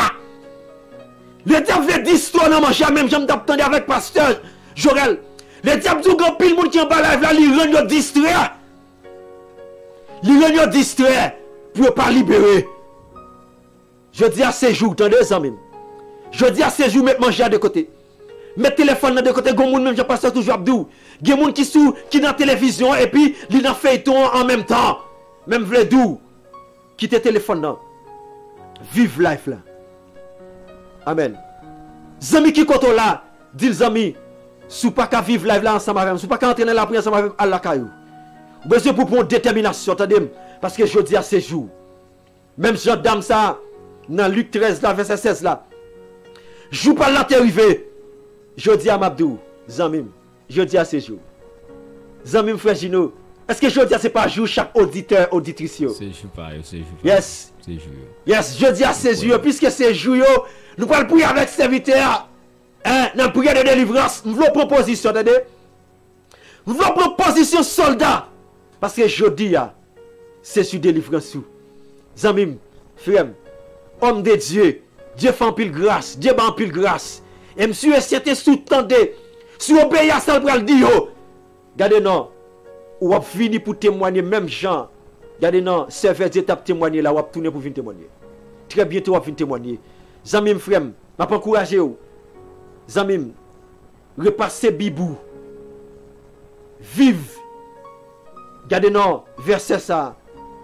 Le diable veut distraire dans manger, même j'aime t'attendre avec pasteur Jorel. Le diable dit que pile monde qui en bas là, il rend distrait. Il rend distrait pour ne pas libérer. Je dis à ces jours, attendez ça même. Je dis à ces jours, mettre manger de côté. Mettre téléphone de côté, gon moun même j'ai passé toujours Abdou. Gen moun qui dans télévision et puis li dans feuilleton en même temps. Même vle dou. Quitte téléphone là. Vive life là. Amen. Zami qui koto là, dit zami, sou pas qu'à vivre life là ensemble avec, sou pas qu'à entraîner la prière ensemble avec Allah kayou. Ou besoin pour prendre détermination, attendez, parce que je dis à ces jours. Même Jean dame ça dans Luc 13 là verset 16 là. Jou pas là t'es arrivé. Je dis à Mabdou, Zamim, je dis à ces jours. Zamim frère Gino, est-ce que je dis à c'est pas jour chaque auditeur, auditrice? C'est jour pareil, c'est jour. Yes. C'est jour. Yes, je dis à ces jours, puisque c'est jour, nous allons prier avec serviteur. Hein, dans la prière de délivrance, nous voulons proposition, attendez. Nous voulons proposition soldat. Parce que je dis, c'est sur délivrance. Zamim, frère, homme de Dieu, Dieu fait en pile grâce, Dieu fait en pile grâce. Et monsieur, c'était sous-tendé, si vous obéissez à ça, vous allez dire, regardez non, ou vous fini pour témoigner, même Jean, regardez non, serveur Dieu t'a témoigné là, ou vous tourner pour venir témoigner. Très bientôt, vous venir témoigner. Zamim, frère, je vais encourager vous. Zamim, repassez Bibou. Vive. Regardez non, verset ça.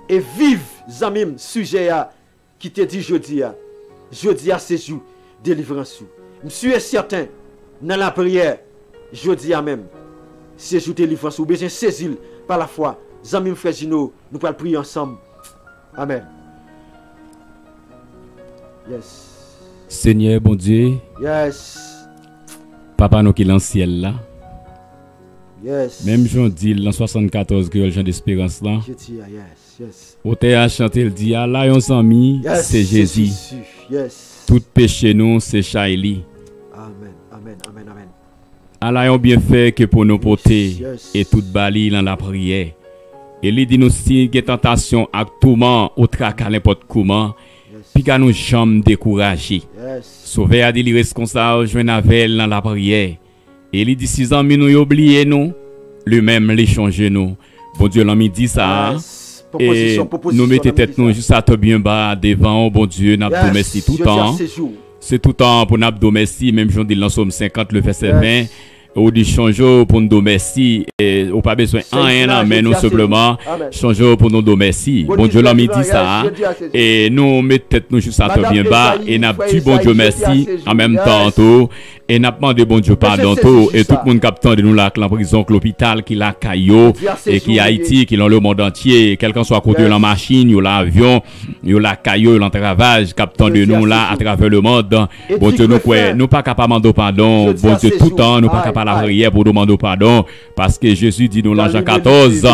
Et vive, Zamim, sujet qui te dit jeudi à ces jours, délivrance. Monsieur est certain, dans la prière, jeudi à même, ces jours délivrance, ou besoin saisir par la foi. Zamim frère Gino, nous allons prier ensemble. Amen. Yes. Seigneur, bon Dieu. Yes. Papa, nous qui est dans le ciel là. Yes. Même Jean dit, dans 74, que le Jean d'espérance là. Je dis, yes, yes. Au a chanté, il dit, là, on s'en mis, Yes, c'est Jésus. Yes. Tout péché nous, c'est Chaili. Amen, amen, amen, amen. Allah a bien fait que pour nous porter Yes. et toute bali dans la prière. Et il dit nous si il y a tentation à tout moment, au tracas n'importe comment, puis qu'à nous jamais décourager. Yes. Sauver à dire responsable, je navel dans la prière. Et il dit 6 ans, nous oublié nous, lui-même les changer nous. Bon Dieu, l'homme dit ça. Yes. Et nous mettons tête nous juste à te bien bas devant, bon Dieu, nous avons merci tout le temps. C'est tout le temps pour nous avons merci, même Jean dit dans Somme 50, le verset 20. Ou dit changer pour nous merci et ou pas besoin rien mais nous simplement changer pour nous merci. Bon Dieu l'homme dit ça et nous mettons tête nous juste à te bien bas et n'a dit bon Dieu merci en même temps tout et n'a demandé bon Dieu pardon tout et tout le monde captant de nous là la prison l'hôpital qui la caillou et qui Haïti qui dans le monde entier quelqu'un soit côté la machine ou l'avion ou la caillou l'entravage captant de nous là à travers le monde. Bon Dieu nous pas capable de pardon bon Dieu tout temps nous pas capable la prière pour demander pardon parce que Jésus dit nous dans Jean 14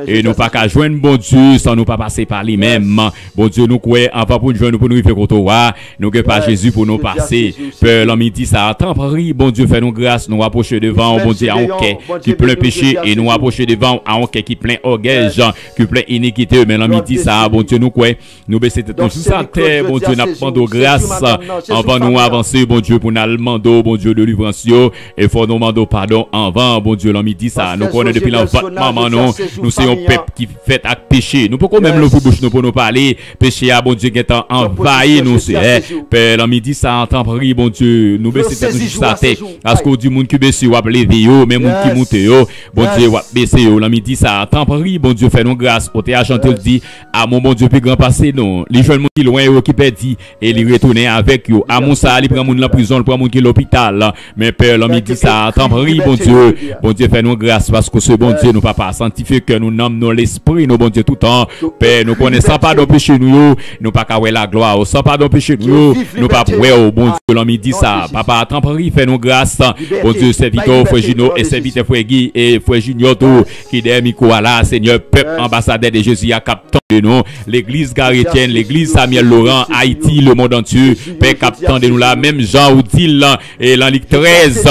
et nous pas qu'à joindre bon Dieu sans nous pas passer par lui-même. Bon Dieu nous croyons avant pour nous joindre pour nous vivre contre toi nous que pas Jésus pour nous passer. Père l'homme dit ça attends prie bon Dieu fait nous grâce nous approcher devant bon Dieu à un cœur qui plein péché et nous approcher devant à un cœur qui plein orgueil qui plein iniquité mais l'homme dit ça bon Dieu nous croyons nous baisser tête nous sur sa terre bon Dieu n'a demandé grâce avant nous avancer bon Dieu pour nous demander bon Dieu de délivrance et faut nous demander pardon avant bon Dieu l'homme dit ça nous connaissons depuis l'enfantement maman nous sommes un peuple qui fait avec péché nous pouvons même l'ouvrir bouche nous pour nous parler péché à bon Dieu qui est envahi nous c'est père l'homme dit ça en temps prie bon Dieu nous baisser tête nous sa tête parce que du monde qui baisse ou lever yo même monde qui monte yo bon Dieu va baisser yo l'homme dit ça en temps prie bon Dieu fait nous grâce au théâtre chanter dit à mon bon Dieu plus grand passé non les jeunes qui loin yo qui perdit et les retourner avec yo à mon ça il prend monde la prison il prend monde qui l'hôpital mais père l'homme dit ça en temps prie bon Dieu fait nous grâce parce que ce bon Dieu nous papa sanctifie que nous nommons l'esprit nous bon Dieu tout temps père nous connaissons pas de péché nous pas qu'à la gloire sans pas de péché nous pas ouais bon Dieu l'homme dit ça papa tant prie fait nous grâce bon Dieu serviteur frère Gino et serviteur frère Guy et frère Junior tout qui derrière micro là Seigneur peuple ambassadeur de Jésus à captant de nous l'église Garetienne l'église Samuel Laurent Haïti le monde entier père captant de nous là même Jean ou dit là et l'an 13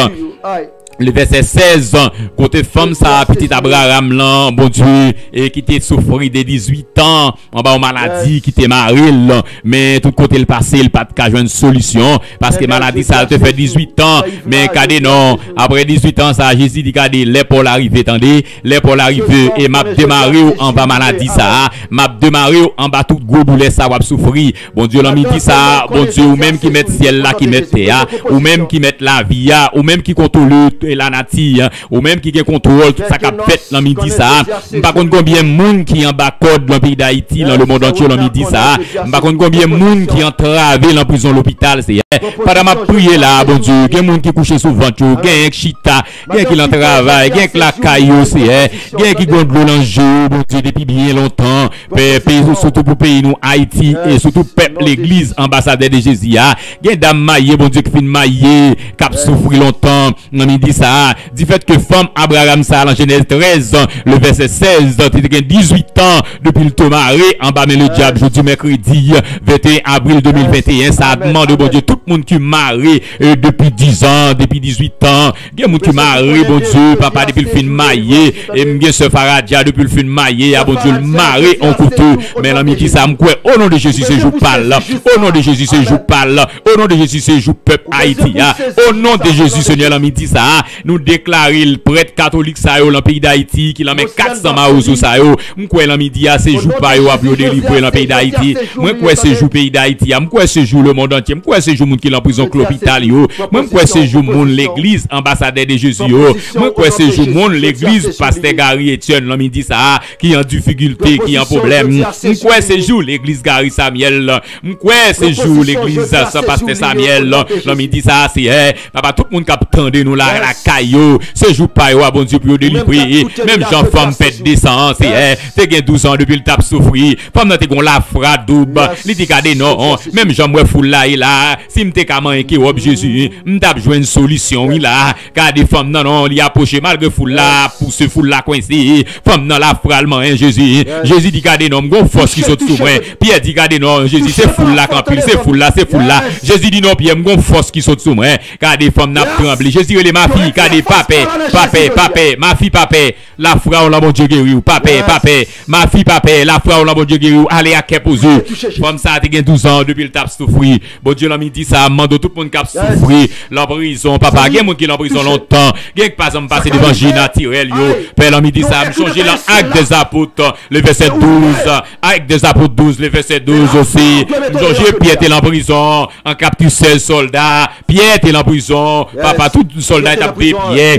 le verset 16, côté femme ça, petit Abraham là, bon Dieu, et qui était souffri de 18 ans, en bas en maladie, qui était marié là, mais tout côté le passé, il pas de cas une solution, parce que maladie ça te fait 18 ans, mais cadé non, après 18 ans ça, Jésus dit cadé, les pour l'arrivée, attendez, les pour l'arrivée, et m'a démarré en bas maladie ça, m'a démarré en bas tout gros boulet ça, va souffrir, bon Dieu, l'homme dit ça, bon Dieu, ou même qui met ciel là, qui met terre, ou même qui met la vie, ou même qui contrôle la nature, ou même qui contrôle tout ça qu'a fait dans midi ça. Par contre combien de monde qui en bas code dans le pays d'Haïti, dans le monde entier dans midi ça. Par contre combien de monde qui entravé dans prison l'hôpital, c'est pendant ma prière là, bon Dieu, il y a des gens qui couchent sous ventre, il y a un chita, il y a qui l'en travail, il y a qui la caillou, c'est il y a qui gondole dans jeu, bon Dieu, depuis bien longtemps, surtout pour pays nous Haïti et surtout peuple l'église ambassadeur de Jésus, il y a des dames maillées, bon Dieu, qui fin maillé, qui a souffert longtemps, dans midi ça, du fait que femme Abraham ça en Genèse 13, le verset 16, il a 18 ans depuis le tomari, en bas mais le diable, jeudi mercredi 21 avril 2021, ça demande bon Dieu, tout le monde qui marie depuis 10 ans, depuis 18 ans, il y a des gens qui marie, bon Dieu, papa depuis le fin maillé, et bien ce Faradia depuis le fin maillé, bon Dieu, le mari en couteau, mais l'ami dit ça, au nom de Jésus, c'est jour parle, au nom de Jésus, c'est jour parle, au nom de Jésus, c'est jour peuple Haïti, au nom de Jésus, Seigneur, l'ami dit ça, nous déclarer le prêtre catholique ça yo dans le pays d'Haïti qui l'en met 400 maozo ça yo m'kwe l'ami dit c'est jour pas yo a délivrer dans le pays d'Haïti m'kwe c'est jour pays d'Haïti m'kwe c'est jour le monde entier m'kwe c'est jour monde qui en prison l'hôpital yo m'kwe c'est jour monde l'église ambassadeur de Jésus yo m'kwe c'est jour monde l'église pasteur Gary Etienne l'ami dit ça qui en difficulté qui en problème m'kwe c'est jour l'église Gary Samuel m'kwe c'est jour l'église sans pasteur Samuel l'ami dit ça c'est papa tout le monde qui attendait nous là la caillou ce jour pas yo bon Dieu pour délivrer même Jean femme pète descend c'est gain 12 ans depuis le tape souffrir femme nan te gon la fra double li dit gade non même Jean moi foule là si m'te kaman qui robe Jésus m'tap joindre une solution là gade femme non li approcher malgré foule là pour ce foule là coincé femme nan la fra allemand Jésus dit gade non gon force qui saute sous moi Pierre dit gade non Jésus c'est foule là quand pile c'est foule là Jésus dit non Pierre gon force qui saute sous moi gade femme n'a tremblé Jésus elle ma fille gade papé, ma fille papé, la fra on la bon Dieu guéri ou papé, ma fille papé, la fra on la bon Dieu guéri ou allez à quai posé. Comme ça te gen 12 ans depuis le tape souffrir. Bon Dieu l'ami dit ça mando tout le monde cap souffrir. La prison papa, gen moun qui en prison longtemps, gen pas en passer d'évangile naturel yo. Père l'ami dit ça, me changer l'acte des apôtres, le verset 12, acte des apôtres 12, le verset 12 aussi. Changer Pierre était en prison, en capture 16 soldats, Pierre était en prison, papa tout soldat t'a pris Pierre.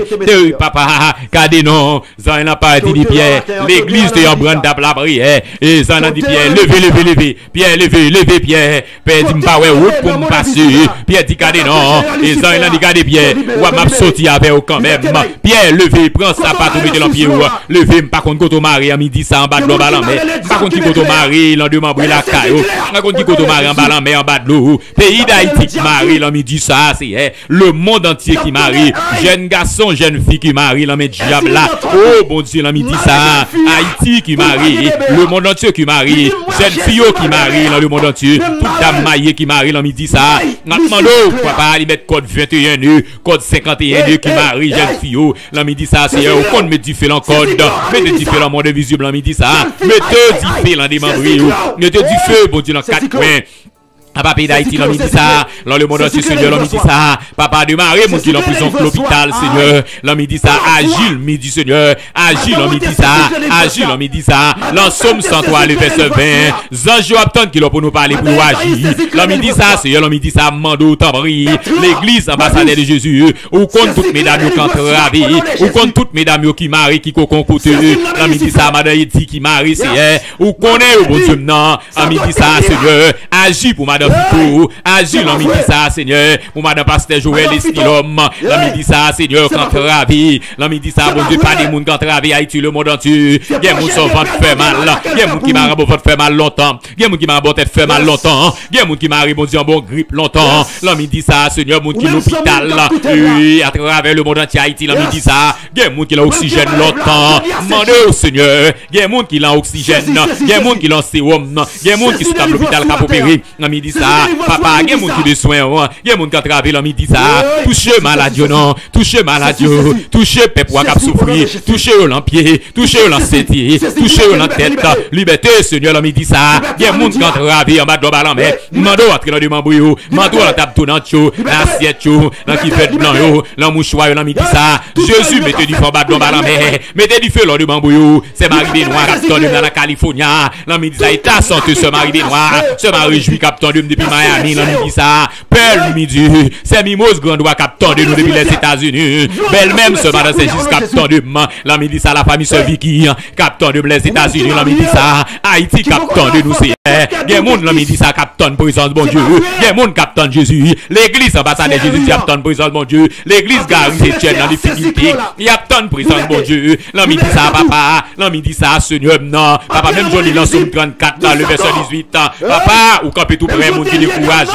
Papa, gardez non, ça n'a pas dit Pierre, l'église de Yambran t'a la prière, et ça n'a dit Pierre, levez, Pierre, levez, Pierre, Pierre dit m'pa ouais route pour me passer, Pierre dit gardez non, et ça n'a dit gardez Pierre, ou m'a sorti avec quand même, Pierre, levez, prends ça pas tomber dans pied, levez, par contre, quand on marie, à midi ça en bas de l'eau, mais par contre, quand on marie, l'en demande la caillou, par contre, quand on marie en bas en bas de l'eau, pays d'Haïti qui marie, l'en midi ça, c'est le monde entier qui marie, jeune garçon, jeune fille qui marie, l'homme diable là. Oh bon Dieu, l'homme dit ça. Haïti qui marie, le monde entier qui marie, jeune fille qui marie dans le monde entier, toute dame mariée qui marie, l'homme dit ça. Maintenant, pourquoi pas aller mettre code 21 nœuds, code 51 nœuds qui marie, jeune fille. L'homme dit ça, c'est au compte, met différents codes, mettez différents mondes visibles, l'homme dit ça. Mettez différents des membres, mettez du feu, bon Dieu, dans 4 coins. Papa pays d'Haïti, l'homme dit ça, dans le monde entier, Seigneur, l'homme dit ça, papa de Marie, mon Dieu, en prison, l'hôpital, Seigneur, l'homme dit ça, agile, midi, Seigneur, agile, l'homme dit ça, agile, l'homme dit ça, l'ensomme 103, le verset 20, Zanjo attend qu'il a pour nous parler, pour agir, l'homme dit ça, Seigneur, l'homme dit ça, mando, tambri, l'église, ambassadeur de Jésus, ou contre toutes mesdames qui entravé, ou contre toutes mesdames qui marient, qui cocon côté, l'homme dit ça, madame Yeti qui marie, Seigneur, ou connaît, bon Dieu, non, l'homme dit ça, Seigneur, agis pour madame agis, l'homme dit ça, Seigneur, pour madame pasteur Joël Estilhomme, l'homme dit ça, Seigneur, quand ravi, l'homme dit ça, bon Dieu, pas des moun quand ravi, Haïti, le monde entier, il y a moun son ventre fait mal, il y a moun qui m'a rabot fait mal longtemps, il y a moun qui m'a rabot fait mal longtemps, il y a moun qui m'a bon Dieu, en bon grippe longtemps, l'homme dit ça, Seigneur, moun qui l'hôpital, à travers le monde entier, Haïti, l'homme dit ça, il y a moun qui l'a oxygène longtemps, demandez au Seigneur, il y a moun qui l'a oxygène, il y a moun qui l'a sérum, il y a moun qui sous l'hôpital, qui a opéré, travé, dans midi ça. Papa, il y a monde qui besoin, il y a monde qui a travé dans midi ça. Touchez malade, non, touchez malade, touchez peuple qui a souffrir, touchez l'empied, touchez l'ensetier, touchez la tête. Liberté, Seigneur, dans midi ça. Il y a monde qui a travé en bas de la mer. Mando entrer dans le mambouyo, mando la table tournante, l'assiette, dans qui fait blanc, dans mouchoir, dans midi ça. Jésus, mettez du feu bas de la mer, mettez du feu dans le mambouyo. C'est Marie Benoît, capitaine dans la Californie. Dans midi ça, état santé, ce Marie Benoît, ce Marie Jouy, capitaine depuis Miami, dans midi ça. Père midi, c'est Mimos Grandois, capitaine de nous depuis les États-Unis. Belle même, ce madame, c'est juste capitaine de dans midi ça, la famille se Vicky, capitaine de les États-Unis, dans midi ça. Haïti, capitaine de nous, c'est. Il y a monde dans midi ça, capitaine présence bon Dieu. Il y a monde capitaine Jésus. L'église ambassadeur Jésus, capitaine présence bon Dieu. L'église Gary Etienne dans les difficultés. Il y a capitaine présence bon Dieu. Dans midi ça, papa. Dans midi ça, Seigneur, non. Papa, même joli dans Somme 34, dans le verset 18. Papa, ou campé tout près, monde qui est découragé.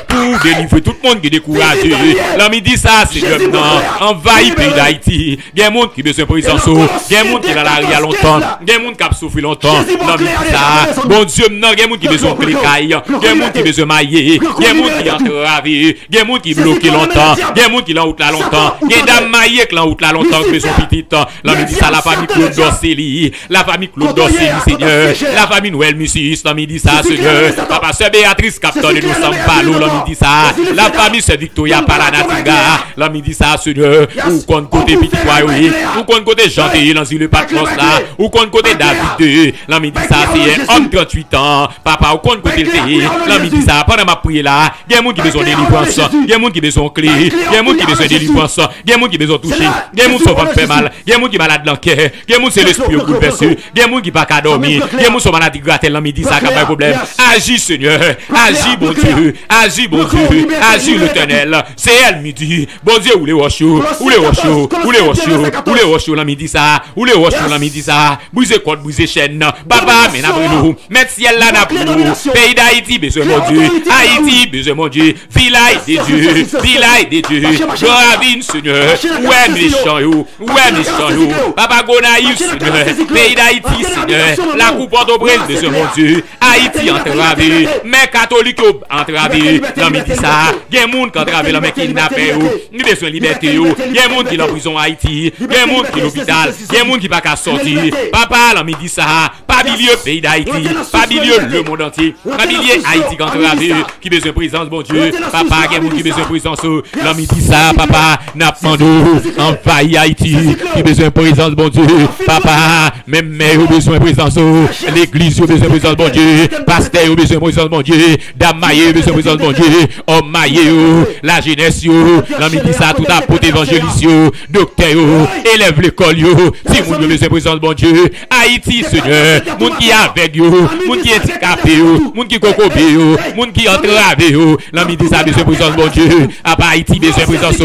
Pour délivrer tout le monde qui est découragé. Dans midi ça, Seigneur, non. Envahit le pays d'Haïti. Il y a monde qui besoin de présence. Il y a monde qui est dans la rue à longtemps. Il y a monde qui a souffert longtemps. Dans midi ça, bon Dieu, non. Il y a monde qui besoin de clécaille. Il y a monde qui besoin de mailler. Il y a monde qui est entravé. Il y a monde qui bloqué longtemps. Il y a monde qui l'a route là longtemps. Il y a dame maillée qui l'a route là longtemps. Qui besoin petite. Là, midi ça, la famille Claude Dorceli. La famille Claude Dorceli, Seigneur. La famille Noël Mussis. Là, midi ça, Seigneur. Papa, c'est Béatrice Capton et nous sommes Palo. Là, midi ça. La famille c'est Victoria Paranatiga. Là, midi ça, Seigneur. Ou qu'on côté petit Poirier. Ou qu'on côté Janté dans le Patmos là. Ou qu'on côté David. Là, midi ça, c'est homme 38 ans. Papa, ou qu'on côté le pays. Là, midi ça, pendant ma prière là. Il y a un monde qui besoin de délivrance. Il y a un monde qui besoin de clé. Il y a un monde qui besoin de délivrance. Il y a un monde qui besoin de toucher. Il y a un monde qui fait mal. Il y a un monde qui est malade dans le cœur. Il y a un monde c'est l'esprit au bouleversé. Il y a un monde qui pas qu'à dormir. Il y a un monde qui est malade gratel dans midi ça, qui a pas de problème. Agis, Seigneur. Agis, bon Dieu. Agis, bon Dieu. Agis, l'Éternel. C'est elle midi. Bon Dieu, où les wachos. Où les wachos. Où les wachos. Où les wachos dans midi ça. Où les wachos dans midi ça. Brisez côte, brisez chaîne. Papa, mais n'a pas nous. Mettre ciel là n'a pas nous. Pays d'Haïti, besoin mon Dieu. Haïti, besoin mon Dieu. Village des dieux. Village des dieux. Joravine, Seigneur. Ouais, méchant, yo. Ouais, méchant, yo. Papa Gonaïf, Seigneur. Pays d'Haïti, Seigneur. La coupe Port-au-Prince, besoin mon Dieu. Haïti entravé. Mais catholique entravé. Dans midi ça. Il y a un monde qui entravé là, mais kidnappé, yo. Il besoin de liberté, yo. Il y a un monde qui est en prison à Haïti. Il y a un monde qui est à l'hôpital. Il y a un monde qui va qu'à sortir. Papa, dans midi ça. Pas milieu pays d'Haïti. Pas milieu le monde entier. Pas milieu Haïti qui entravé. Qui besoin de présence, bon Dieu. Papa, il y a un monde qui besoin de présence. Dans midi ça, papa, n'a pas envahi Haïti. Qui besoin de présence, bon Dieu. Papa, même mère, besoin de présence. L'église, besoin de présence, bon Dieu. Pasteur, besoin de présence, bon Dieu. Dame maillée, besoin de présence, bon Dieu. Homme maillé, la jeunesse, dans midi ça, tout apôtre évangéliste, docteur, élève l'école, si vous besoin de présence, bon Dieu. Haïti, Seigneur, moun qui est avec vous, moun qui est handicapé, moun qui est cocobé, moun qui est entravé, dans midi ça, besoin de présence, bon Dieu. Papa, Haïti, besoin de présence,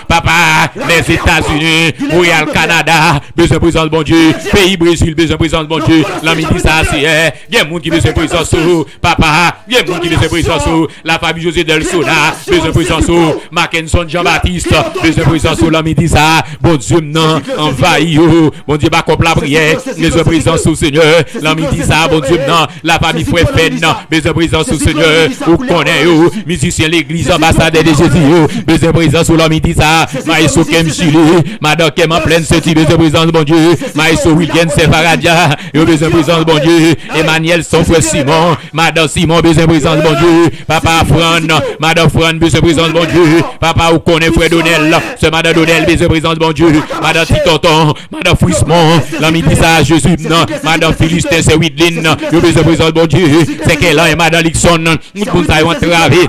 papa, les États-Unis, Montréal, Canada, besoin de présence, bon Dieu. Pays Brésil, besoin de présence, bon Dieu. Dans midi ça, c'est, il y a moun qui besoin de présence, papa, il y a moun qui besoin de présence, la famille José Del Sona, besoin de présence, Mackenson Jean-Baptiste, besoin de présence, la midi ça, bon Dieu, non, envahi, bon Dieu, bah, comme la prière, besoin de présence, Seigneur, la midi ça, bon Dieu, non, la famille Frère Fen, besoin de présence, Seigneur, ou connaît, musicien l'église, ambassadeur de Jésus, besoin de présence, la midi ça, Maïso Kem Chili, Madame Kem en pleine sortie, besoin de présence, bon Dieu, Maïso William Sefaradia, besoin de présence, bon Dieu, Emmanuel, son frère Simon, Madame Simon, besoin de présence, bon Dieu, Papa Fran, Madame Fran, besoin de présence, bon Dieu, Papa, ou connaît frère Donnel, c'est Madame Donnel, besoin de présence, bon Dieu, Madame Titoton, Madame Frismont, la midi ça, Jésus, Madame Philistin, c'est Widlin, besoin de présence, bon Dieu, c'est qu'elle a, et Madame Lixon, nous pouvons travailler.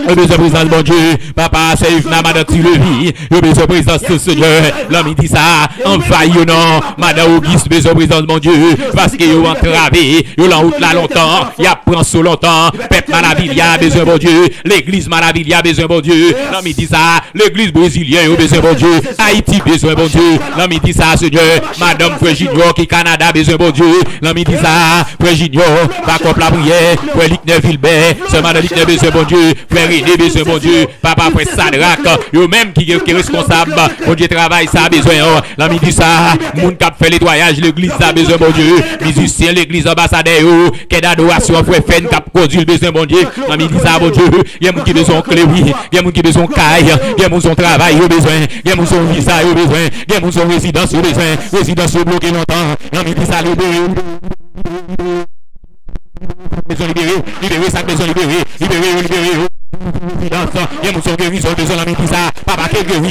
Je besoin de présence, bon Dieu. Papa, c'est Yves, madame Tilevi. Je besoin de présence, tout Seigneur. L'homme, il dit ça. Envahis, non. Madame Auguste, besoin de présence, bon Dieu. Parce que vous entravé. Vous l'en route là longtemps. Il y a pris so longtemps. Peuple Manavilia, besoin, bon Dieu. L'église Manavilia, besoin, bon Dieu. L'homme, il dit ça. L'église brésilienne, besoin, bon Dieu. Haïti, besoin, bon Dieu. L'homme, il dit ça, Seigneur. Madame Frère Junior, qui Canada, besoin, bon Dieu. L'homme, il dit ça. Frère Junior, pas contre la prière. Frère Lickner Vilbert. C'est Madame Lickner, besoin, bon Dieu. Père René, besoin, bon Dieu, papa, frère Sadrach, yo même qui est responsable, bon Dieu, travail, ça a besoin, la midi ça, moun qui fait nettoyage, l'église, ça a besoin, bon Dieu, musicien, l'église, ambassadeur, qui est d'adoration, frère Fen, qui a produit besoin, bon Dieu, la midi ça, bon Dieu, il y a moun qui besoin clé, oui, il y a moun qui besoin caille, il y a moun son travail, il besoin, il y a moun son visa, il besoin, il y a moun son résidence, il besoin, résidence bloquée longtemps, la midi ça, besoin libérer, ça besoin libérer. Il y a mon son guéri, son besoin la midi ça, papa qui guéri.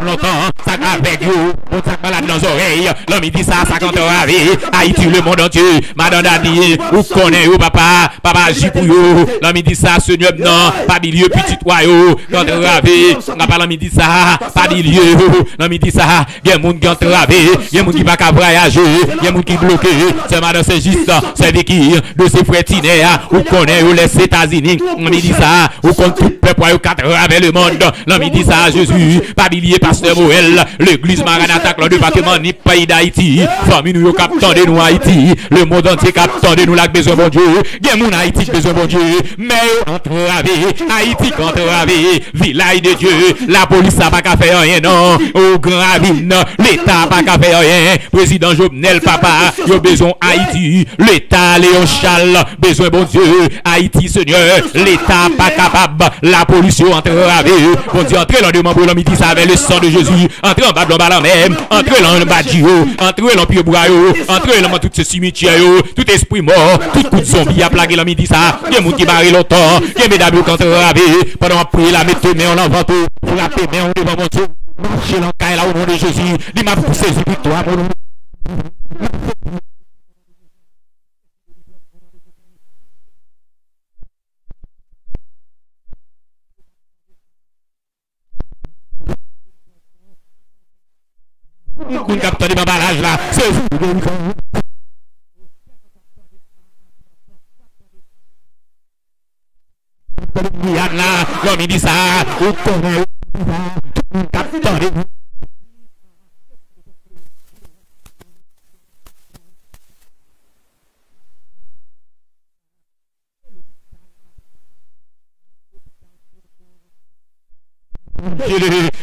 Longtemps, ça avec vous, on sac malade dans les oreilles, l'homme dit ça, ça quand on rave, Haïti, le monde entier, madame Dani, ou connaît, ou papa agit pour vous, l'homme dit ça, Seigneur, non, pas milieu, petit royau, quand on rave, on n'a pas l'homme dit ça, pas milieu, l'homme dit ça, il y a des gens qui ont ravé, il y a des gens qui ne peuvent pas voyager, il y a des gens qui sont bloqués, c'est madame, c'est juste, c'est Vicky, de ses frères Tinéa, ou connaît, ou les États-Unis, on dit ça, ou contre tout peuple, ou quatre rave le monde, l'homme dit ça, Jésus, Pabilier, Pasteur Moël, l'église Maranatha, le département ni pays d'Haïti, famille nous captant de nous Haïti, le monde entier captant de nous la besoin bon Dieu, bien mon Haïti besoin bon Dieu, mais entravé, Haïti entravé, village de Dieu, la police n'a pas qu'à faire rien non, au grand ravine, l'État pas qu'à faire rien, président Jovenel papa, il a besoin Haïti, l'État Léon Charles, besoin bon Dieu, Haïti Seigneur, l'État pas capable, la police entravé, bon Dieu entrer dans le membre de midi ça avec le sang de Jésus, entrez en bas de la même, entrez dans le badjio, entrez dans le pied bourrayo, entrez dans tout ce cimetière, tout esprit mort, tout coup de zombie à plaguer la midi ça, il y a des gens qui barrent longtemps, il y a des mesdames qui ont ravé, pendant qu'on prie la mettre main en avant tout, frapper main devant mon Dieu, marcher dans le caille là au nom de Jésus, il m'a poussé sur toi, mon nom. Un capteur de m'emballage là, c'est vous. Yann là, l'homme dit ça, ou comment un capteur de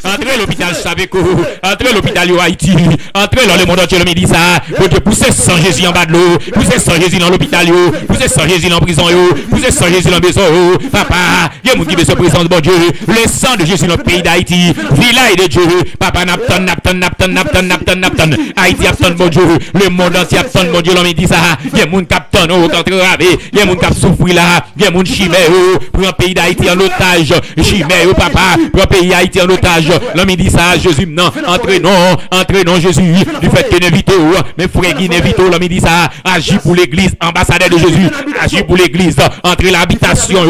entrez l'hôpital Sabeco, entrez l'hôpital Haïti, entrez dans le monde entier, le midi ça, pour te pousser sans Jésus en bas de l'eau, pousser sans Jésus dans l'hôpital, pousser sans Jésus en prison, pousser sans Jésus dans la maison, papa, il y a des gens qui veulent présence bon Dieu, le sang de Jésus dans le pays d'Haïti, village de Dieu, papa Napton, Haïti Napton bon Dieu, le monde entier Napton bon Dieu, le midi ça, il y a des gens qui Napton, quand ravé, il y a des gens qui souffrent là, il y a des gens qui chimère, pour un pays d'Haïti en otage, chimère, papa, pour un pays Haïti en otage, l'homme dit ça, Jésus, non, entraînons Jésus, du fait que n'évite, mais frère qui n'évite, l'homme dit ça, agit pour l'église, ambassadeur de Jésus, agit pour l'église, entre l'habitation,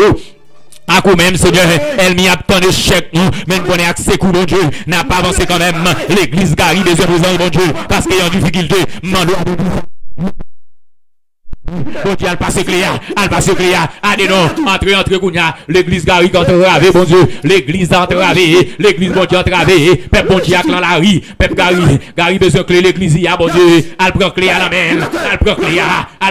à coup même, Seigneur, elle m'y a tant de chèques, mais qu'on est accès, coup, bon Dieu, n'a pas avancé quand même, l'église Gary, des présents, bon Dieu, parce qu'il y a une difficulté, bon Dieu, elle passe Cléa, allez non, entrez, Kounia, l'église Gary, quand on rave, bon Dieu, l'église entravé, l'église, bon Dieu, entravé, peuple, bon Dieu, à clan la rue, peuple Gary, besoin clé, l'église, ya, bon Dieu, elle prend Cléa à la main, elle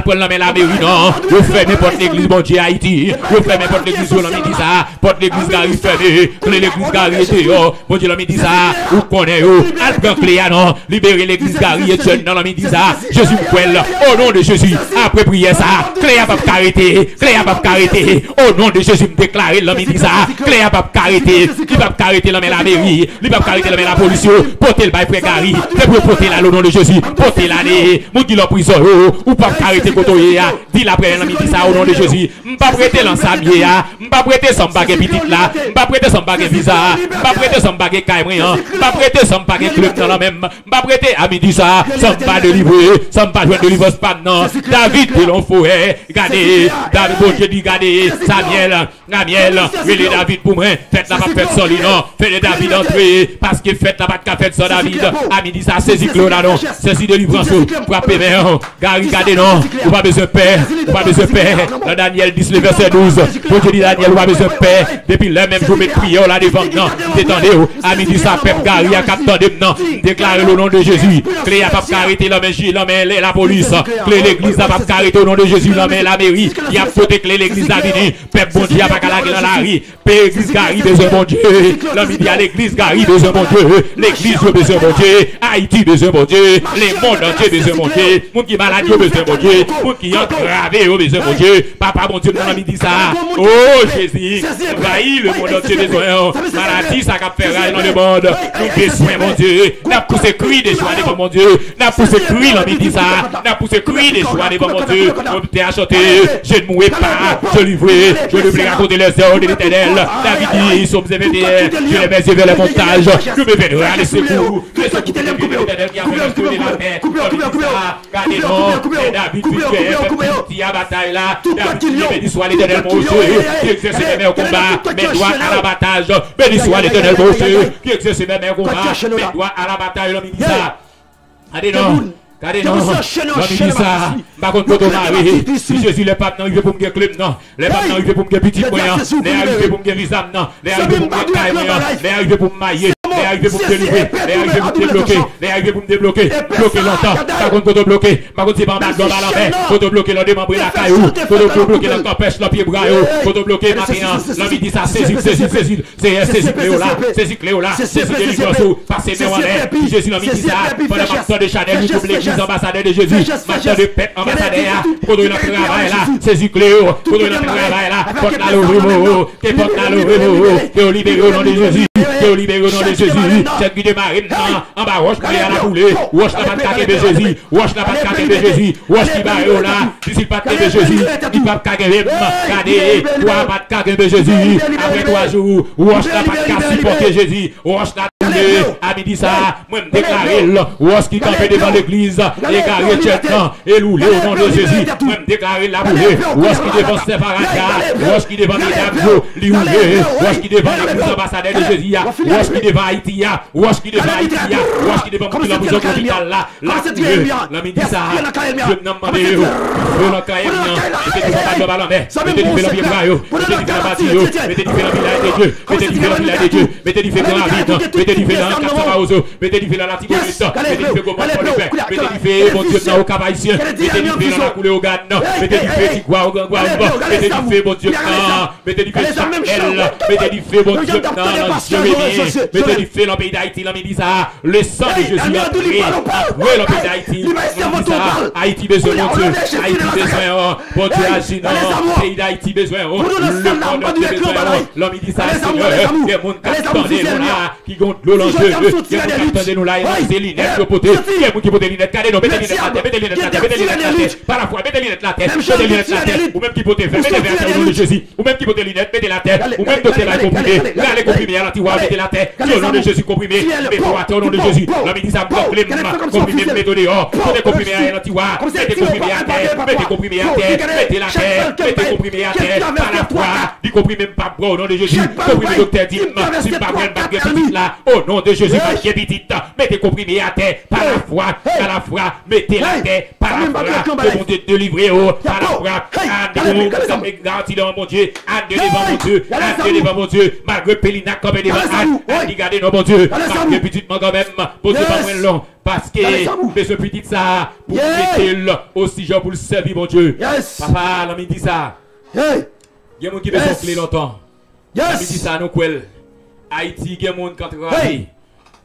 prend la main, la mairie, non, vous fermez porte l'église, bon Dieu, Haïti, vous fermez porte l'église, l'homme dit ça, porte l'église Gary, fermée, clé l'église Gary, et bon Dieu, l'homme dit ça, vous connaissez, elle prend Cléa, non, libérez l'église Gary, et Dieu, non, l'homme dit ça, Jésus Mouel, au nom de Jésus, après prier ça, Cléa va carité, au nom de Jésus, me déclarer, l'homme dit ça, Cléa va carité, qui va carité l'homme la mairie, il va carité l'homme la police, porter le bail Gary, c'est pour porter là, au nom de Jésus, porter l'année, mon dit la prison, ou pas carité kotoye, dit la prière, l'homme dit ça, au nom de Jésus, m'pas prêter l'ensemble, m'pas prêter son baguette petite là, m'pas prêter son baguette visa, m'pas prêter son baguette caïmien, m'pas prêter son baguette club dans la même, m'pas prêter à midi ça, sans pas de livrer, sans pas jouer de livre pas non, David de l'enfouet, regardez, David, bon Dieu dit, regardez, Samuel, relais David pour moi, faites la pas fête sans lui, non, faites David entrer, parce que faites la pas fête sans David, à midi ça, saisis Claude non, saisis de livrance, frappez bien, regardez non, ou pas besoin de paix, dans Daniel 10, le verset 12, bon Dieu dit Daniel, ou pas besoin de paix, depuis le même jour, mais prière là devant, non, détendez, à midi ça, peuple Gary, à capteur de non, déclarez le nom de Jésus, Cléa pas arrêter l'homme, la police, clé l'église a pas carré au nom de Jésus, non mais la mairie, il a foutu clé l'église a venu, peuple bon Dieu a pas calagué dans la rue, l'église Gary besoin bon Dieu, l'homme dit à l'église Gary besoin bon Dieu, l'église besoin bon Dieu, Haïti besoin bon Dieu, les mondes entiers besoin bon Dieu, monde qui malade besoin bon Dieu, monde qui engravé besoin bon Dieu, papa bon Dieu mon ami dit ça, oh Jésus, envahit le monde entier besoin, maladie ça cap faire dans le monde, nous besoin mon Dieu, n'a poussé cri des joies devant mon Dieu, n'a poussé cri l'homme dit ça, n'a poussé cri des joies devant mon Dieu, on t'est acheté, je ne mouais pas, je livrais, je ne voulais raconter les heures de l'éternel, David dit, ils sont éveillés, je les mets vers les montages, je me vais à les secours, je suis coupé l'éternel qui a fait le tour de la paix, regardez non, David tu es à bataille là, David béni soit l'éternel mon Dieu, qui exerce mes mains au combat, mes doigts à l'abattage, béni soit l'éternel mon Dieu, qui exerce mes mains au combat, mes doigts à la bataille, l'homme dit ça, allez non. Regardez non, l'homme dit ça, par contre pour mari, si Jésus le pape non, il veut pour me club non, le pape non, il veut pour me petit moyen, les arrivé pour me visam non, les arrivé pour me caille moyen, les arrivé pour me mailler, les arrivé pour me délivrer, les arrivé pour me débloquer, les arrivé pour me débloquer, bloquer longtemps, par contre pour te bloquer, par contre c'est pas mal global en fait, faut te bloquer le démembré la caillou, faut te bloquer le campèche, le pied braillot, faut te bloquer maintenant, l'homme dit ça, saisis Cléola, saisis délivrance, passez mes en l'air, Jésus l'homme dit ça, pendant le de Chanel, nous coupe l'église ambassadeur de Jésus, matin de paix ambassadeur, pour donner notre travail là, saisis Cléo, pour donner notre travail là, porte la l'ouvre, que porte la l'ouvre, que libéré au nom de Jésus, que libéré au nom de Jésus, cette vie de marine, en bas, roche à la poulet, roche la patte de Jésus, roche la patte de Jésus, roche qui va là, d'ici patte de Jésus, il va caguer, regardez, trois pattes de Jésus, après 3 jours, roche la patte supporter Jésus, roche la à midi ça, moi me déclarer, roche qui campait devant l'église, égaré tchètement, et loulé au nom de Jésus, moi me déclarer la boulée, roche qui devant Séparata, roche qui devant Mesdames, lioulé, roche qui devant la plus ambassadeur de Jésus, roche qui devant Haïti, roche qui devant Haïti, roche qui devant la maison capitale là, la midi ça, je me demande, je n'en caille rien, mettez du ballon, mettez du pied braillot, mettez du bâtiment, mettez du pied dans le village de Dieu, mettez du pied dans le village de Dieu, mettez du pied dans la vie, mettez du pied dans la Casabaozo, mettez du pied dans la Tigoriste, mettez du pied au Combat pour le faire, mettez du pied, mon Dieu, dans au Cavaïsien, mettez du pied dans la coulée au Gane, mettez du pied qui croit au Gangouan, mettez du pied, mon Dieu, mettez du pied dans Chapelle, mettez du pied, mon Dieu, dans Jérémie, mettez du pied dans le pays d'Haïti, l'homme dit ça, le sang de Jésus a pris, après le pays d'Haïti, l'homme dit ça, Haïti besoin, mon Dieu, Haïti besoin, mon Dieu, agit dans pays d'Haïti besoin, le monde de besoin, l'homme dit ça, Seigneur, il y a mon qui gonte l'eau l'enjeu, il y a mon qui nous là, c'est lunettes de poté, il y a mon qui poté lunettes, cadez, non, mettez lunettes la tête, mettez lunettes la tête, mettez lunettes la tête, par la foi, mettez lunettes la tête, mettez lunettes la tête, ou même qui poté faire, mettez vers le nom de Jésus, ou même qui poté lunettes, mettez la tête, ou même docteur la comprimé, là les comprimés à l'antiroir, mettez la tête, au nom de Jésus comprimé, mais pour attendre au nom de Jésus, l'homme dit ça, comprimé, mettez dehors, mettez comprimé à l'antiroir, mettez comprimé à terre, mettez comprimé à terre, mettez la terre, mettez comprimé à terre, par la foi, du comprimé pas au nom de Jésus, comprimé docteur dit, si pas bien petite là, au nom de Jésus, ma petite, mettez comprimé à terre, par la foi, mettez la terre, par la foi, que mon Dieu délivrer, par la foi, âne garanti dans mon Dieu, âne de devant mon Dieu, âne de devant mon Dieu, malgré Pélinac comme devant âne, regardez non mon Dieu, malgré petitement quand même, mon Dieu pas moins long, parce que ce petit ça, pour mettre aussi genre pour le servir mon Dieu. Papa, l'homme dit ça. Il y a des gens qui veulent clé longtemps. L'homme dit ça, nous quoi. Haïti, il y a des gens qui travaillent.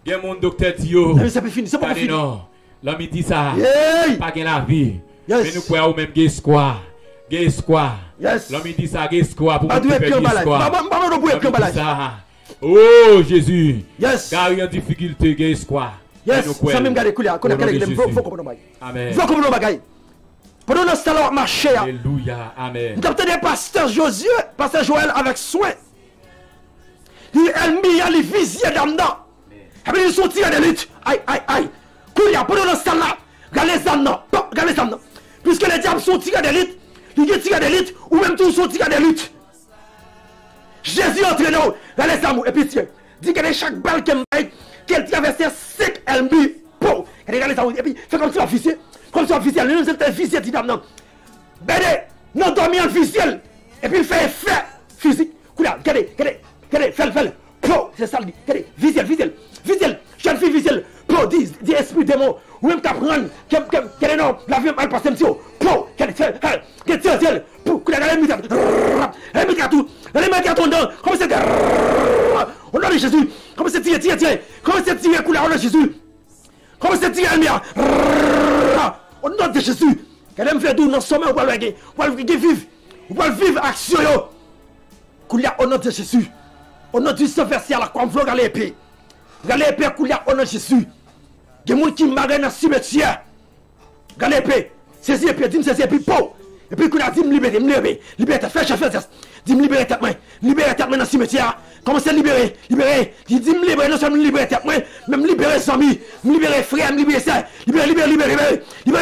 Il y a des gens docteur Dio. C'est pas fini, c'est pas fini. Non, l'homme dit ça. Pas de la vie. Mais nous quoi ou même espoir. Espoir. L'homme dit ça, espoir pour nous faire espoir. Oh Jésus. Car il y a une difficulté, espoir. Ça même garder couler, faut comprendre. Amen. Faut comprendre bagaille. Pendant ce temps-là, marcher. Alléluia. Amen. Nous avons des pasteurs Josué, pasteur Joël avec soin. Il mis les visiers d'Amna. Et puis ils sont tirés de lutte. Aïe, aïe, aïe. Coulia, pendant ce temps-là, regardez les âmes. Regardez les âmes. Puisque les diables sont tirés de lutte, ils sont tirés de lutte, ou même tous sont tirés de lutte. Jésus entraîne nous. Regardez les âmes. Et puis tiens, dit que chaque balle qu'elle traversait 5 LB. Regardez les âmes. Et puis fait comme si officier. Comme si officiel, nous sommes officiels, dit non. Bédé, nous dormons officiel. Et puis il fait effet physique. Regardez, fais. C'est ça, regardez, visuel. Jeune fille visuel. Dit esprit démon. Ou même t'apprendre, qu'elle est non, de Jésus. Commencez à tirer. Commencez à tirer couleur au nom de Jésus. Commencez à tirer Almia. Au nom de Jésus. Quand elle me fait d'où dans le sommet, on va le vivre. On va vivre action. Couleur au nom de Jésus. Au nom du Saint-Verset à la croix, on va regarder l'épée. Regardez l'épée couleur au nom de Jésus. Il y a des gens qui marrent dans le cimetière. Regardez l'épée. Saisis l'épée, dis-moi saisis l'épée. Et puis, qu'on a dit me libérer. Libérer ta fête, dis-moi libérer ta main. Libérer ta main dans le cimetière. Commencez à libérer. Dis-moi libérer, non seulement libérer ta main, même libérer ses amis, me libérer frère, me libérer ça. Libérer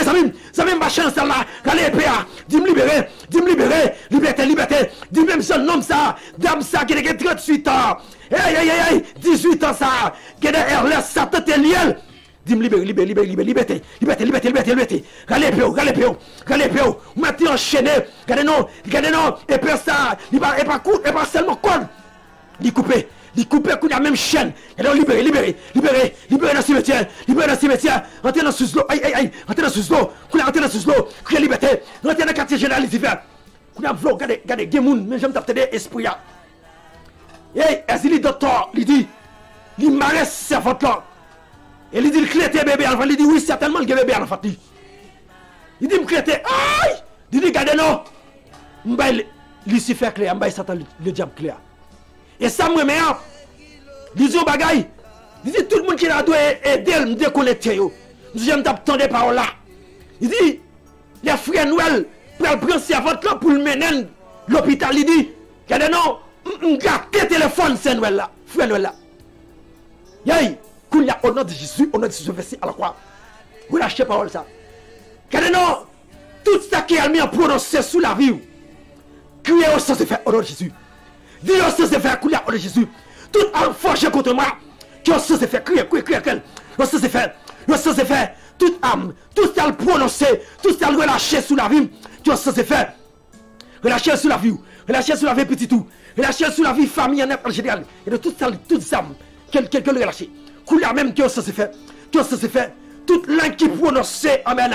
ses amis. Ça même ma chance là. Regardez l'épée. Dis-moi libérer. Liberté. Dis même son nom ça. Dame ça qui a 38 ans. Hey, 18 ans ça. Qui a RLS, ça tête est lié. Dis-moi liberté. Regardez l'épée. Vous mettez enchaîné. Regardez non. Et puis ça, il pas seulement code. Il coupe, qu'on a même chaîne. Et alors libéré dans le cimetière. Entrez dans sous l'eau. Entrez dans sous l'eau. Criez liberté. Entrez dans le quartier général, l'hiver. Qu'on a vlog, regardez, Gemoun, mais j'aime t'appeler esprit. Hey, est-ce docteur, il dit, il m'arrête servante là. Et il dit, il clé bébé à l'enfant. Il dit, oui, certainement, il bébé à l'enfant. Il dit, me clé, aïe! Il dit, regardez, non. M'baille Lucifer clé, m'baille Satan, le diable clé. Et ça, moi, mais, il dit, bagaille. Il dit, tout le monde qui a doit aider, me déconnecter. J'aime t'attendre des paroles là. Il dit, les frères Noël, pour le prendre servante là, pour le mener l'hôpital, il dit, regardez, non, m'gâte téléphone, c'est Noël là, frère Noël là. Yay! Qu'il y a au nom de Jésus, verset à la croix. Vous lâchez parole ça. Car non, tout ça qui est mis à prononcer sous la vie, criez au sens de faire au nom de Jésus. Dis au sens de faire, qu'il y a au nom de Jésus. Tout âme forgée contre moi, qui au sens de faire, criez, au sens de faire, toute âme, tout ça le prononcer, tout ça le relâcher sous la vie, qui au sens de faire. Relâchez sous la vie, petit tout. Relâchez sous la vie, famille en général. Et de toute ça, quelqu'un le relâcher. Qu'il y a même que ça se fait. Toute langue qui prononce, amen.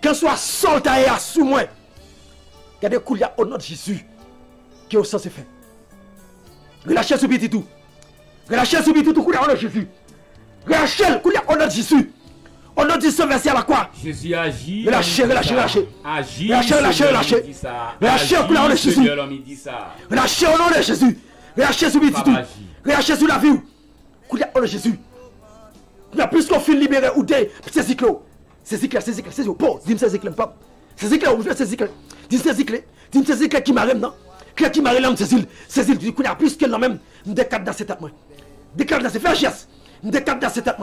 Qu'elle soit soldat et sous moi. Regardez qu'il y a au nom de Jésus. Que ça se fait. Relâchez sous petit tout. Relâchez sous petit tout, qu'il y a au nom de Jésus. Relâchez, qu'il y a au nom de Jésus. Au nom du Saint-Verset à la croix. Jésus agit. Relâchez. Agit. Relâchez, qu'il y a au nom de Jésus. Relâchez au nom de Jésus. Relâchez sous petit tout. Relâchez sous la vie. Qu'il y a au nom de Jésus. Il y a plus qu'on fait libérer ou des. C'est cycle. Bon, dis-moi c'est cycle, papa. C'est cycle, ou je fais c'est cycle. Dis-moi c'est cycle qui m'arrête, non? Qui m'arrête là, c'est cycle. Il y a plus que même. Nous décadre dans cette tête. Décadre dans cette fâchesse. Nous décadre dans cette tête.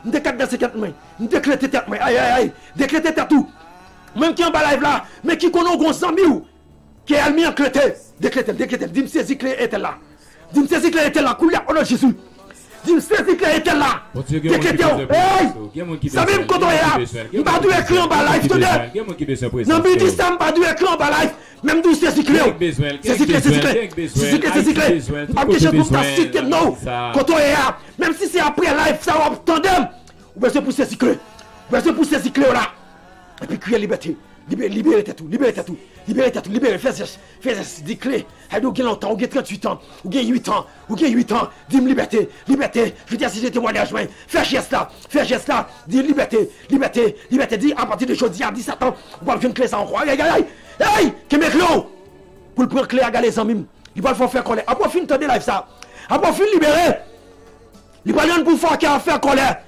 Nous décadre dans cette tête. Nous déclare tête. Aïe. Déclare tête tout. Même qui en bas live là, mais qui connaît un gros ami ou qui est mis en clété. Déclare. Dis-moi c'est cycle était là. Dis-moi c'est cycle était là. Qu'il y a au nom de Jésus. Dis-moi c'est cycle était là. Ça même quand on est là, je ne vais pas écrire en bas live. Non, mais dis ça, je ne vais pas écrire en bas live. Même d'où c'est cyclé. C'est cyclé. Pas que je ne peux pas citer, non. Quand on est là, même si c'est après live, ça va tandem. Ou bien c'est pour ces cyclés. Là. Et puis crier liberté. Libérez tout. Fais des clés. Vous avez longtemps, vous avez 38 ans, vous avez 8 ans. Dis-moi liberté. Je dis si j'ai témoignage, fais geste là. Dis liberté. Dis à partir de aujourd'hui à 17 ans, vous allez une clé sans croix. Hey, qui met clé pour le prendre clé à les amis. Il va faire colère. Après, fin de live ça. Après, fin libérer. Il va rien pour faire colère.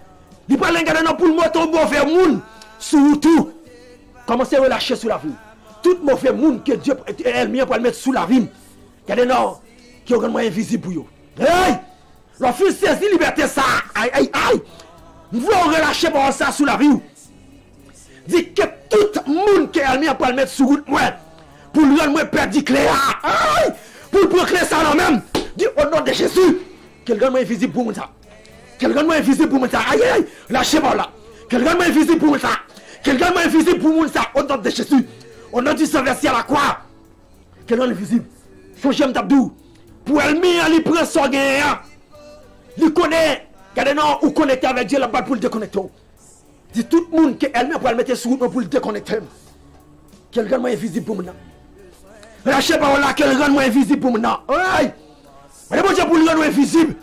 Il va rien pour le moto pour faire moun. Surtout. Commencez à relâcher sous la vie. Tout mauvais monde que Dieu est mis pour le mettre sous la vie. Regardez non, qui est vraiment invisible pour vous. Hey! Le fils saisit liberté ça. Aïe. Nous voulons relâcher pour ça sous la vie. Dit que tout le monde qui est mis pour le mettre sous route moi. Pour lui rendre perdu clair. Aïe! Pour le proclamer ça là même. Dit au nom de Jésus. Quelqu'un est invisible pour moi ça. Aïe. Lâchez moi là. Quelqu'un est invisible pour moi ça. Quelqu'un m'a invisible pour moi ça, au nom de Jésus. Au nom du Saint-Verset à la croix. Quelqu'un est invisible. Son j'aime d'Abdou. Pour elle, il prend son gain. Il connaît. Regardez non, ou connecter avec Dieu là-bas pour le déconnecter. Dit tout le monde qui elle pour le mettre sur route pour le déconnecter. Quelqu'un m'a invisible pour moi. Lâchez pas là, quelqu'un m'a invisible pour moi. Mais bon Dieu pour lui rendre invisible.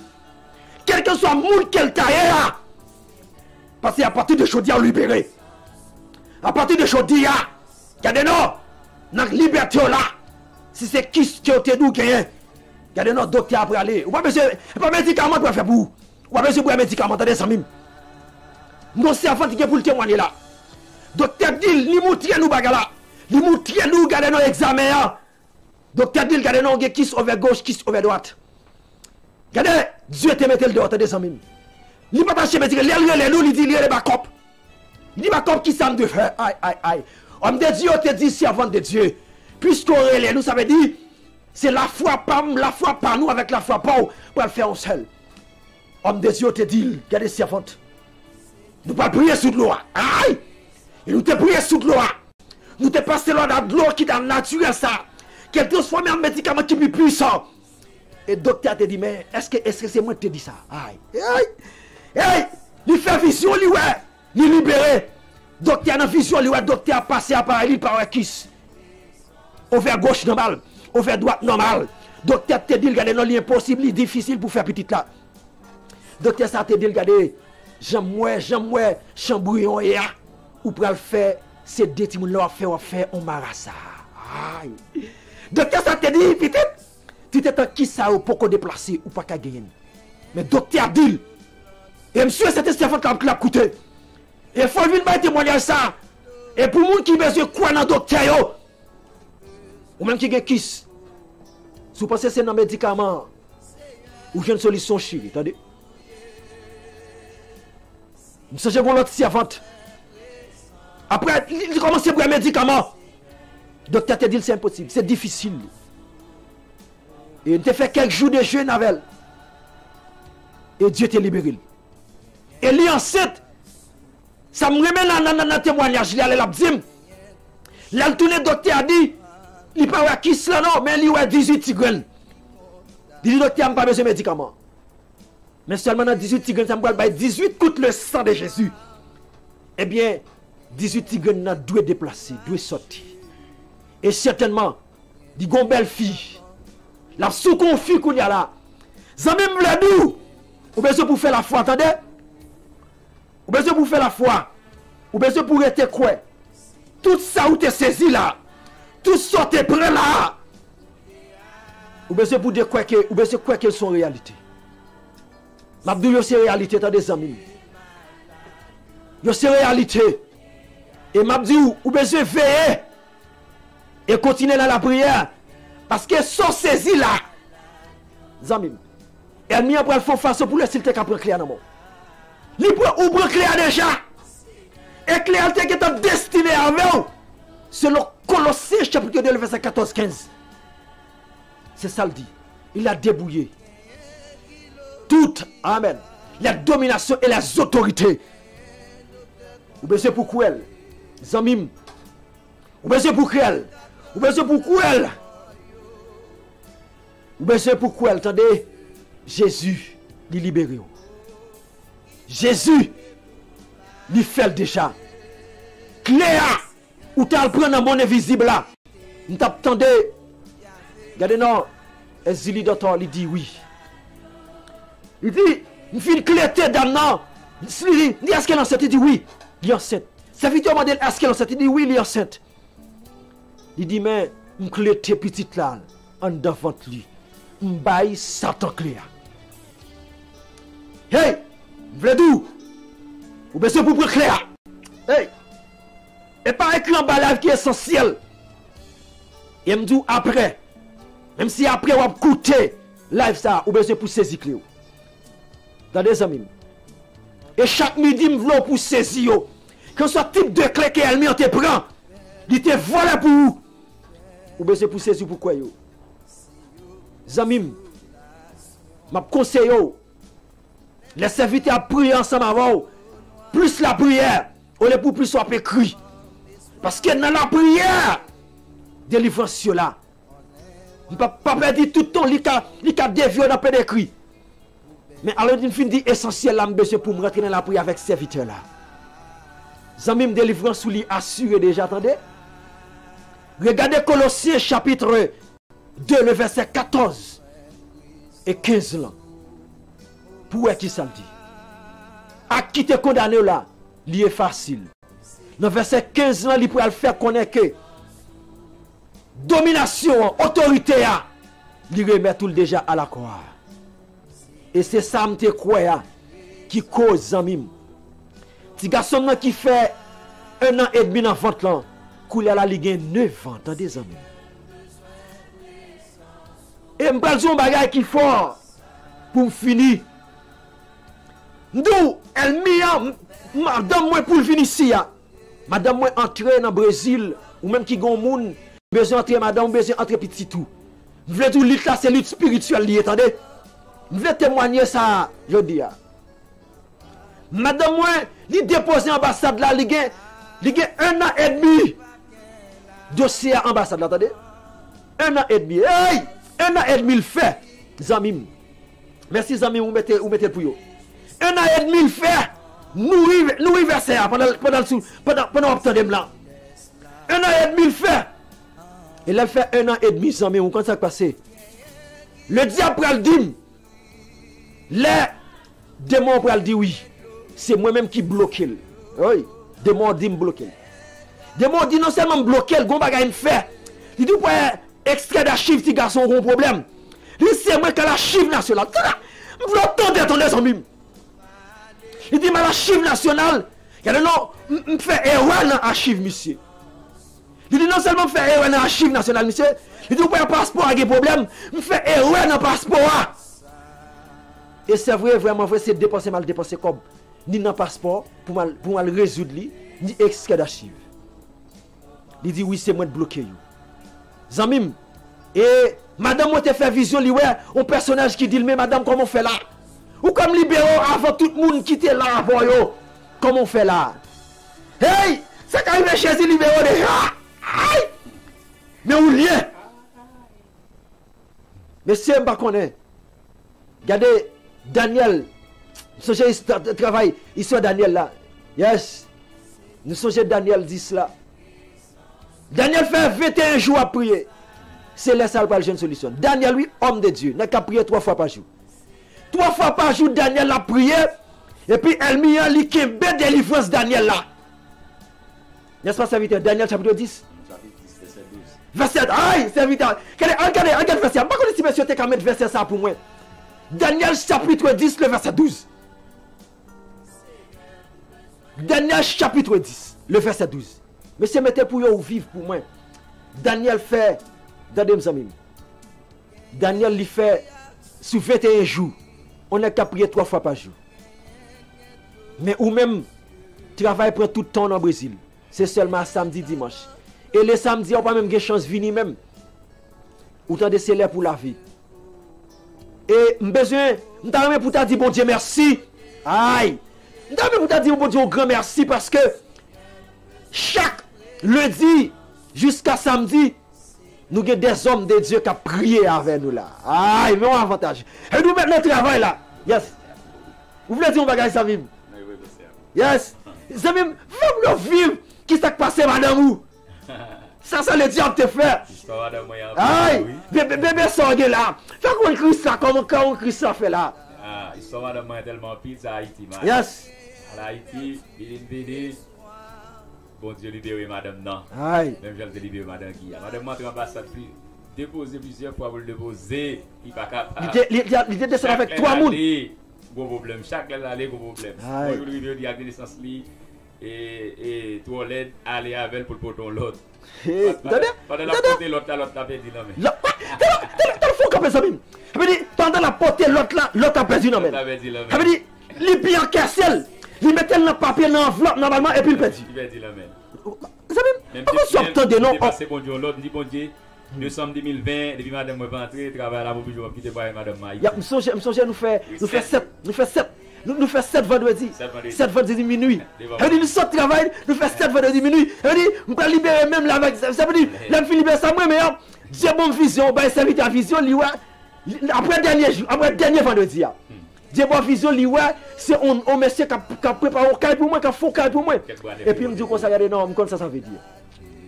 Quel que soit le monde qu'elle taille là. Parce qu'à partir de Chaudière libéré. À partir de Chaudière, regardez-nous, dans la liberté là. Si c'est qui qui a été nous gagné. Regardez-nous, docteur après aller. Ou pas médicament pour faire pour vous. Ou pas besoin de médicament, attendez ça même. Nous servons qui pour le témoigner là. Docteur dit, il montre nous bagarre là. Il montre nous regardez nos examens. Docteur dit, regardez nous kiss over gauche, kiss over droite. Regardez, Dieu te mette le dehors, attendez ça même. Il pas attaché médicament, il dit, il est backup. Il dit backup qui ça me de faire. Aïe, aïe, aïe. Homme de Dieu te dit servant de Dieu. Puisqu'on relève, nous ça veut dire, c'est la foi par nous avec la foi pour le faire un seul. Homme de Dieu te dit, regardez servante. Nous pas prier sous l'eau. Aïe! Et nous te prier sous l'eau. Nous te passé l'eau dans l'eau qui est dans la nature ça. Qui est transformé en médicament qui est plus puissant. Et le docteur te dit, mais est-ce que c'est moi qui te dis ça? Aïe! Aïe! Aïe! Il fait vision, lui, ouais. Il libéré. Docteur dans vision, lui, ouais. Docteur a passé à pareil, par un kiss. On fait gauche normal. On fait droite normal. Docteur te dit, regardez, non, l'impossible, il est difficile pour faire petit là. Docteur ça te dit, regardez. J'aime chambouillon et ou pour le faire c'est deux petits moun là faire on marassa. Aïe. Docteur ça te dit peut-être tu t'es qui ça ou pas déplacer ou pas qu'à gagner. Mais docteur dit et monsieur c'était Stéphane qui l'a coûté. Et faut venir me témoigner ça. Et pour moun qui besoin quoi dans docteur yo ou même qui gen kiss. Si vous pensez c'est un médicament ou une solution chérie, attendez. Monsieur, j'ai l'autre servante. Après, il commence à prendre un médicament. Le docteur te dit c'est impossible, c'est difficile. Et il te fait quelques jours de jeûne avec elle. Et Dieu t'a libéré. Et lui enceinte, ça me remet dans le témoignage. Il a dit, là, le tourné, le docteur a dit, il ne parle pas qui cela non, mais il a 18 tigres. Il dit, docteur, il n'a pas besoin de médicaments. Mais seulement dans 18 tigres, ça me 18 coûte le sang de Jésus. Eh bien, 18 tigres n'a doit déplacer, doit sortir. Et certainement, il y a une belle fille. La sous-confie qu'on y a là. Ça même le doux. Ou besoin pour faire la foi, attendez? Ou besoin pour faire la foi. Ou besoin pour être quoi? Tout ça où tu es saisi là. Tout ça tu es prêt là. Ou besoin pour dire quoi que, ou besoin quoi qu'elles sont en réalité. Mabdou c'est réalité, t'as des amis. Yo c'est réalité. Et Mabdou, ou besoin veiller et continuer dans la prière. Parce que sont saisis là. Zamim. Ennemi après le fond face pour le s'il te capre clair dans mon. Li ou prend clair déjà. Et clair te qui est destiné à vous. Selon Colossiens chapitre 2 verset 14-15. C'est ça le dit. Il a débouillé toute, amen, la domination et les autorités. Ou besoin pour quoi elle? Zamim. Ou besoin pour quoi elle? Ou besoin pour quoi elle? Ou besoin pour quoi elle? Attendez, Jésus, il libère. Jésus, il fait déjà. Claire, ou tu as le prendre dans mon invisible là. Nous t'attendez. Regardez, non, Ezili Docteur, il dit oui. Il dit, il fait une clarté d'âme. Il dit, est-ce qu'elle est enceinte? Il dit oui, il est enceinte. Sa fille demande, est-ce qu'elle est enceinte? Il dit oui, il est enceinte. Il dit, mais, une clarté petite là, en devant lui. Un bail Satan clair. Hey, Vledou, ou besoin pour prendre clair. Hey, et pas écrit en bas qui est essentiel. Et me dit après, même si après on a coûté live ça, ou besoin pour saisir clé. Dans des amis. Et chaque midi, je veux pour saisir. Que ce type de clé qu'elle met en te prend, il te voilà pour vous. Ou besoin pour saisir pourquoi yo. Zamim, m'a conseillé, les serviteurs à prier ensemble avant, plus la prière, on est pour plus on peut écrire. Parce que dans la prière, délivrance sur là. Pas perdre tout le temps, il a dévié dans peu d'écrit. Mais alors, il fin dit essentiel là, monsieur, pour me rentrer dans la prière avec serviteur là. Zamim délivrance sous lui assuré déjà, attendez. Regardez Colossiens chapitre 2, le verset 14. et 15 ans. Pour qui ça dit? À qui te condamné là, il est facile. Dans verset 15 ans, il peut le faire connaître que domination, autorité, il remet tout déjà à la croix. Et c'est ça que je crois qui cause Zamim. Petit garçon qui fait 1 an et demi dans vente là, qu'il a la ligue 9 ans, attendez Zamim. Et je vais dire un bagage qui fort pour me finir. D'où elle m'a madame moi pour finir ici. Madame moi entrer dans Brésil ou même qui gon moun besoin entrer madame besoin entrer petit tout. Je veux dire lutte là c'est lutte spirituelle lié attendez. Je veux témoigner ça je dis. Madame moi li déposer ambassade là li gen 1 an et demi dossier ambassade là attendez. 1 an et demi. Hey! 1 an et demi le fait. Zamim. Merci Zamim vous mettez pour yo. 1 an et demi le fait. Nous verser pendant obtenir là. 1 an et demi le fait. Et là, il fait 1 an et demi, Zamim, quand ça passe. Le diable pral dit, les démons pral dit oui. C'est moi-même qui bloque. Oui, démons dit me bloquer. Démons dit non seulement bloquer, le gon bagay me fait. Il dit pour extrait d'archives, petit garçon, gros problème. Il dit c'est moi qui l'archive nationale. Vous l'entendez, attendez, Zamim. Il dit, mais l'archive nationale, il y a non, je fais erreur dans l'archive, monsieur. Il dit, non seulement je fais erreur dans l'archive nationale, monsieur. Il dit, vous avez un passeport avec des problèmes, je fais erreur dans le passeport. Et c'est vrai, vraiment vrai, c'est dépenser mal dépenser comme ni dans le passeport, pour mal résoudre, ni extrait d'archive. Il dit, oui, c'est moi de bloquer. Zamim, et madame, moi, te fait vision, ouais, un personnage qui dit, mais madame, comment on fait là? Ou comme libéraux avant tout le monde qui était là avant yo. Comment on fait là? Hey! C'est quand même chez les libéraux déjà. Aïe! Mais où lien? Mais si on ne connaît. Regardez Daniel. Nous sommes travail. Histoire Daniel là. Yes. Nous sommes Daniel 10 là. Daniel fait 21 jours à prier. C'est là ça pas une solution. Daniel lui, homme de Dieu, n'a qu'à prier 3 fois par jour. 3 fois par jour, Daniel a prié. Et puis, elle mit un lit qui est délivrance Daniel là. N'est-ce pas, serviteur? Daniel chapitre 10. Verset 12. Verset. Aïe, serviteur. Regardez, verset. Je ne sais pas si monsieur te mettre verset ça pour moi. Daniel chapitre 10, le verset 12. Daniel chapitre 10, le verset 12. Monsieur, mettez pour vous vivre pour moi. Daniel fait. Daniel lui fait sur 21 jours. On n'a qu'à prier 3 fois par jour. Mais ou même, travail prend tout le temps dans le Brésil. C'est seulement samedi, dimanche. Et les samedis, on n'a pas même de chance de venir même. Autant de célèbres pour la vie. Et besoin, je t'ai pour te dire bon Dieu merci. Aïe. Je t'ai pour te dire bon Dieu grand merci parce que chaque lundi jusqu'à samedi, nous avons des hommes de Dieu qui ont prié avec nous là. Aïe, mais on a un avantage. Et nous mettons le travail là. Yes. Vous voulez dire un bagage, Zamim? Yes. Zamim, vous voulez vivre qui s'est passé, madame ou? Ça, le diable te fait. Aïe, bébé sorgue là. Fait qu'on crie ça, comment on crie ça fait là? Ah, l'histoire madame moi tellement pire à Haïti, man. Yes. À Haïti, il bon Dieu libéré madame non. Aïe. Même j'aime libérer madame qui. Madame moi ambassade déposer plusieurs fois pour le déposer, il pas capable. Il était descendu avec 3 mouns. Gros problème, chaque année gros problème. Aïe. Moi je lui dis avec naissance li et toilette aller avec pour le poton l'autre. Pendant la portée l'autre a perdu la main. T'as fou comme ça même. Pendant la portée l'autre a perdu la main. Ça veut dire il bien cassel. Il mettait le papier dans l'enveloppe normalement et puis il perd. Il perd la main. Ça même comment sortir de non passé bon Dieu l'autre dit bon Dieu décembre 2020 depuis madame moi pas entrer travail là pour toujours quitter par madame Maï. Me songe nous fait 7 vendredi. 7 vendredi minuit. Ça veut dire nous sort travail, nous fait 7 vendredi minuit. Ça veut dire on peut libérer même là ça veut dire là me libérer ça moi mais Dieu bonne vision, bah serviteur vision après dernier vendredi. Dieu bonne vision c'est on monsieur qui a préparé un caille pour moi, qui a fond caille pour moi. Et puis me dit qu'on ça regarde non, comme ça veut dire.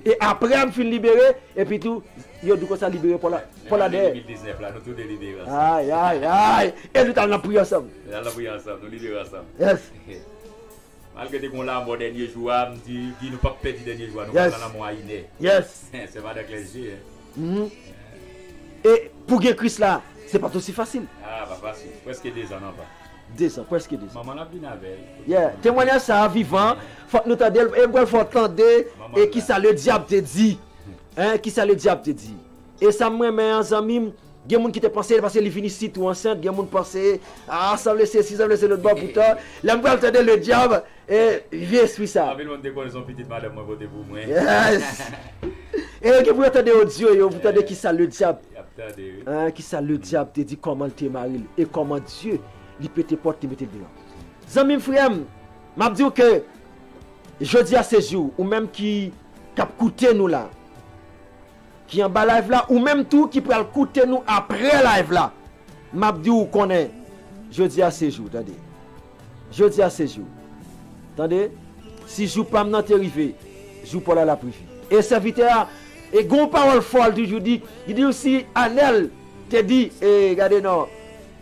Et après, je fin libéré, et puis tout, yo du coup ça libéré pour la derrière. 2019 là, nous tous délibérés. Aïe. Et nous allons prier ensemble. Nous allons prier ensemble, nous libérer ensemble. Yes. Malgré qu'on l'a mon dernier jour, me dit qu'il nous pas perdre dernier jour, nous allons la moyenner. Yes. C'est pas de clergé. Et pour gagner Christ là, c'est pas aussi facile. Ah, pas facile. Presque 2 ans non pas. 2 ans, presque 2 ans. Maman l'a bien avec. Yeah, témoignage ça vivant, faut nous tendre et faut entendre et qui ça le diable te dit. Hein, qui ça le diable te dit. Et ça moi mais en ami, il y a des gens qui te pensent parce qu'il finit ici tout enceinte, il y a des gens qui pensent ça me laisse si ça me laisse l'autre bord pourtant, là me entendre le diable et vieux esprit ça. Avec le monde déconne son petite madame moi voter pour moi. Yes. Et que vous entendez au Dieu, vous entendez qui ça le diable. Hein, qui ça le diable te dit comment te marier et comment Dieu il peut te porter mettre dehors. Zami frère, m'a dit que jeudi à ce jour ou même qui cap coûter nous là, qui en bas live là ou même tout qui peut coûter nous après live là. M'a dit ou connaît jeudi à ce jour, attendez. Jeudi à ce jour. Attendez, si jour pas maintenant te arrivé, jour pour la prière. Et serviteur et gon parole folle toujours dit, il dit aussi Anel te dit regardez non.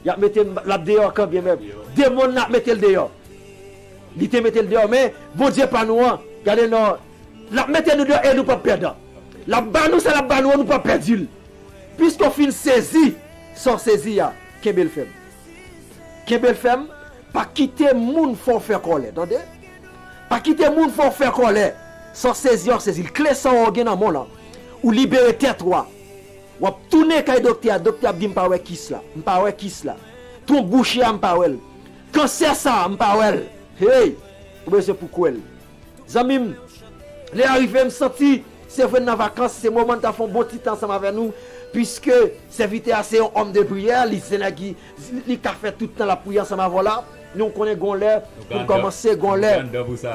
Il a mis la dehors quand bien même. Démon n'a mis le dehors. Il te mis le dehors. Mais bon Dieu pas nous. Regardez non. La mettez nous dehors et nous pas perdre. La banou c'est la banou nous pas perdre. Puisqu'on fin saisi, sans saisi ya, Kebel femme. Kebel femme, pas quitter moun faut faire colère. Attendez? Pas quitter moun faut faire colère. Sans saisi, saisi. Clé sans organe dans mon là. Ou libérer tête toi. Ou tourner kay docteur dit m'pa wè kiss là. Ton bouche m'pa wè. Cancer ça m'pa wè. Hey, ou c'est pourquoi Zamim, les arrivé me senti c'est vrai dans vacances, c'est moment t'a fait un bon petit temps ensemble avec nous puisque serviteur assez un homme de prière, il a fait tout le temps la prière ensemble voilà. Nous connaissons Gonleur pour commencer, Gonleur.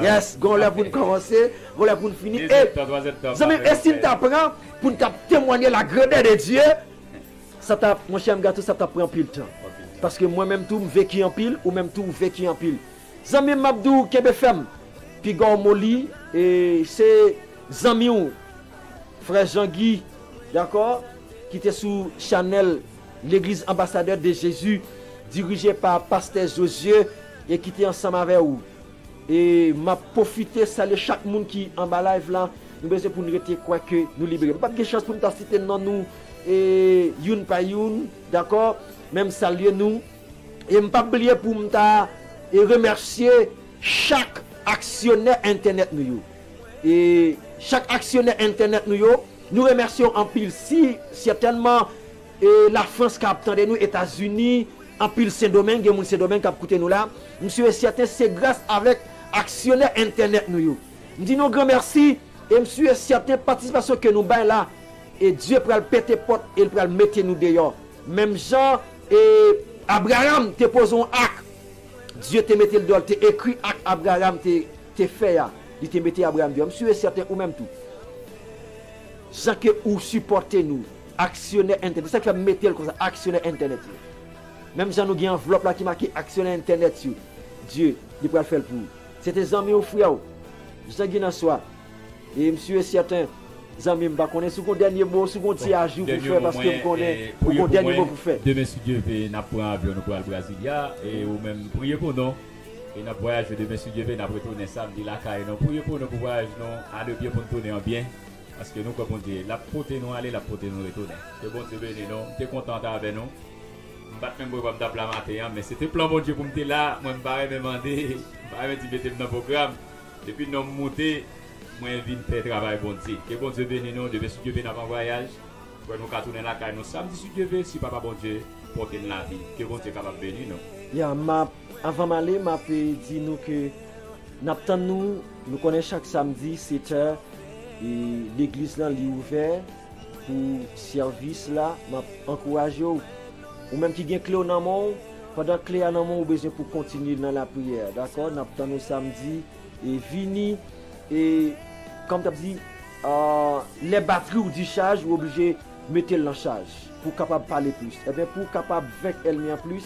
Yes, Gonleur pour commencer, Gonleur pour finir. Et s'il t'apprend pour témoigner la grandeur de Dieu, ça t'a, mon cher gâteau, ça t'a pris un pile de temps. Parce que moi-même tout me vécu en pile, ou même tout me vécu en pile. Zami Mabdou Kebefem, puis Gormoli, et c'est Zami ou, frère Jean-Guy, d'accord, qui était sous Chanel, l'église ambassadeur de Jésus, dirigé par pasteur Josué et qui était ensemble avec vous. Et m'a profité saluer chaque monde qui en bas live là, nous besoin pour nous rester quoi que nous libérer. Pas de chance pour nous citer non nous et youn par youn, d'accord? Même saluer nous et m'pas oublier pour nous et remercier chaque actionnaire internet nous. Et chaque actionnaire internet nous remercions en pile si certainement et la France qui attend nous, États-Unis, en pile Saint-Domingue, il y a Saint-Domingue qui a coûté nous là. Monsieur est certain, c'est grâce avec actionnaire internet nous. Nous disons grand merci et monsieur est certain participation que nous baillons là et Dieu peut le péter porte et il peut le mettre nous dehors. Même Jean et Abraham te posé un acte. Dieu te mette le dehors, te écrit acte Abraham te fait il te mette Abraham dehors. Monsieur est certain ou même tout. Jean que ou supporter nous actionnaire internet. C'est ça qui va mettre comme ça actionnaire internet. Même si nous avons une enveloppe là qui marque actionnaire internet sur Dieu, il peut le faire pour. C'était amis ou frère. Je dis dans soir. Et monsieur est certain, amis m'pa connaît sous dernier mot, sous petit ajout pour faire parce que je connais pour dernier mot pour faire. Demain si Dieu veut, n'a prend avion nous pour le Brasilia et ou même prier pour nous. Et n'a voyage demain si Dieu veut, n'a retourner samedi la caille nous prier pour nous pour voyage nous à deux pieds pour nous tourner en bien. Parce que nous, comme on dit, la poté nous aller, la poté nous retourner. C'est bon, c'est béni, non? T'es content avec nous? Je ne vais pas même pour me taper la matin, mais c'était plan bon Dieu pour me dire là. Moi, je ne vais pas me demander, je ne vais pas me dans le programme. Depuis que nous sommes montés, moi, je viens faire travail bon Dieu. Que bon Dieu béni nous, devez si Dieu béni avant voyage. Pour nous tourner la caille, nous samedi si Dieu veut, si papa bon Dieu, porter la vie. Que bon Dieu capable de bénir nous. Yeah, avant d'aller, je vais dire nous que nous connaissons chaque samedi 7h. Et l'église là est ouverte pour service là, m'encourage ou même qui gagne clé dans mon pendant clé dans mon besoin pour continuer dans la prière, d'accord? Nous attendons samedi et vini et comme tu as dit les batteries ou du charge ou obligé mettre en charge pour capable parler plus. Et bien pour capable avec elle en plus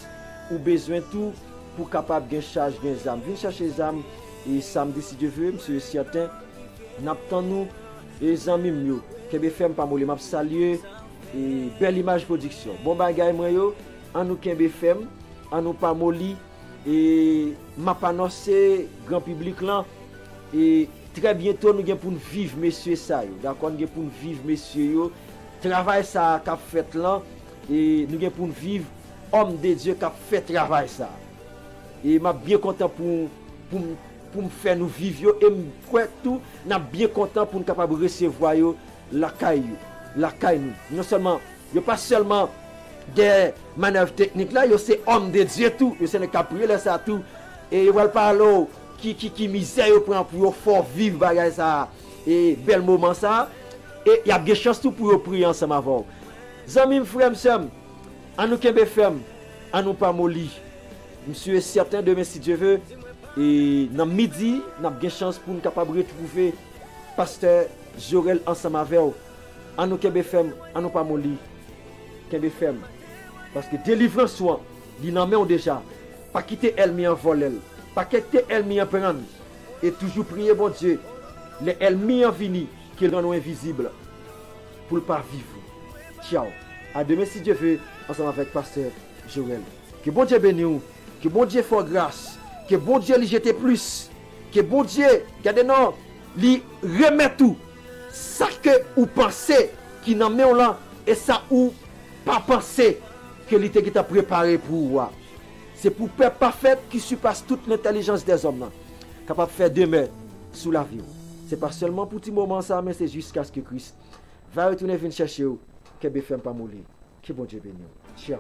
ou besoin tout pour capable gain charge gain âme. Viens chercher les âmes et samedi si Dieu veut, monsieur certain. Nous et zanmi yo, Kebe FM pa moli, m'a saluer et belle image production. Bon bagay moi yo, an nou Kebe FM, an nou pa moli et m'a annoncé grand public là et très bientôt nous gen pour nous vivre messieurs ça yo. D'accord, nous gen pour nous vivre messieurs yo. Travail ça qu'a fait là et nous gen pour nous vivre homme de Dieu qu'a fait travail ça. Et m'a bien content pour me faire nous vivre yo, et m'croit tout n'a bien content pour nous capable recevoir yo la caille nous. Non seulement yo pas seulement des manœuvres techniques là, yo c'est homme de Dieu tout, yo c'est le caprier là ça tout et yo va parler qui misère yo prend pour fort vivre bagay ça et bel moment ça et y a des chances tout pour prier ensemble avant. Zami frère m'sem, an nou Kebe FM, an nou pa moli. Monsieur est certain demain si Dieu veut et dans midi, n'a bien chance pour nous capable retrouver pasteur Jorel ensemble avec vous. En nous Kebe FM, en nous pas moli. Kebe FM parce que délivrance soit, il n'en met déjà. Pas quitter elle mi en vol, pas quitter elle mi en prendre et toujours prier bon Dieu. Les elle mi en vini qu'il rend nous invisible pour le pas vivre. Ciao. À demain si Dieu veut ensemble avec pasteur Jorel. Que bon Dieu bénisse nous. Que bon Dieu fasse grâce, que bon Dieu lui jette plus, que bon Dieu, regardez non, lui remet tout. Ça que vous pensez qui n'en met là, et ça ou pas penser que l'été qui t'a préparé pour vous. C'est pour peuple parfait qui surpasse toute l'intelligence des hommes là, capable de faire demain sous la vie. C'est pas seulement pour petit moment ça, mais c'est jusqu'à ce que Christ va retourner venir chercher vous. Que BFM pas mourir. Que bon Dieu bénisse. Ciao.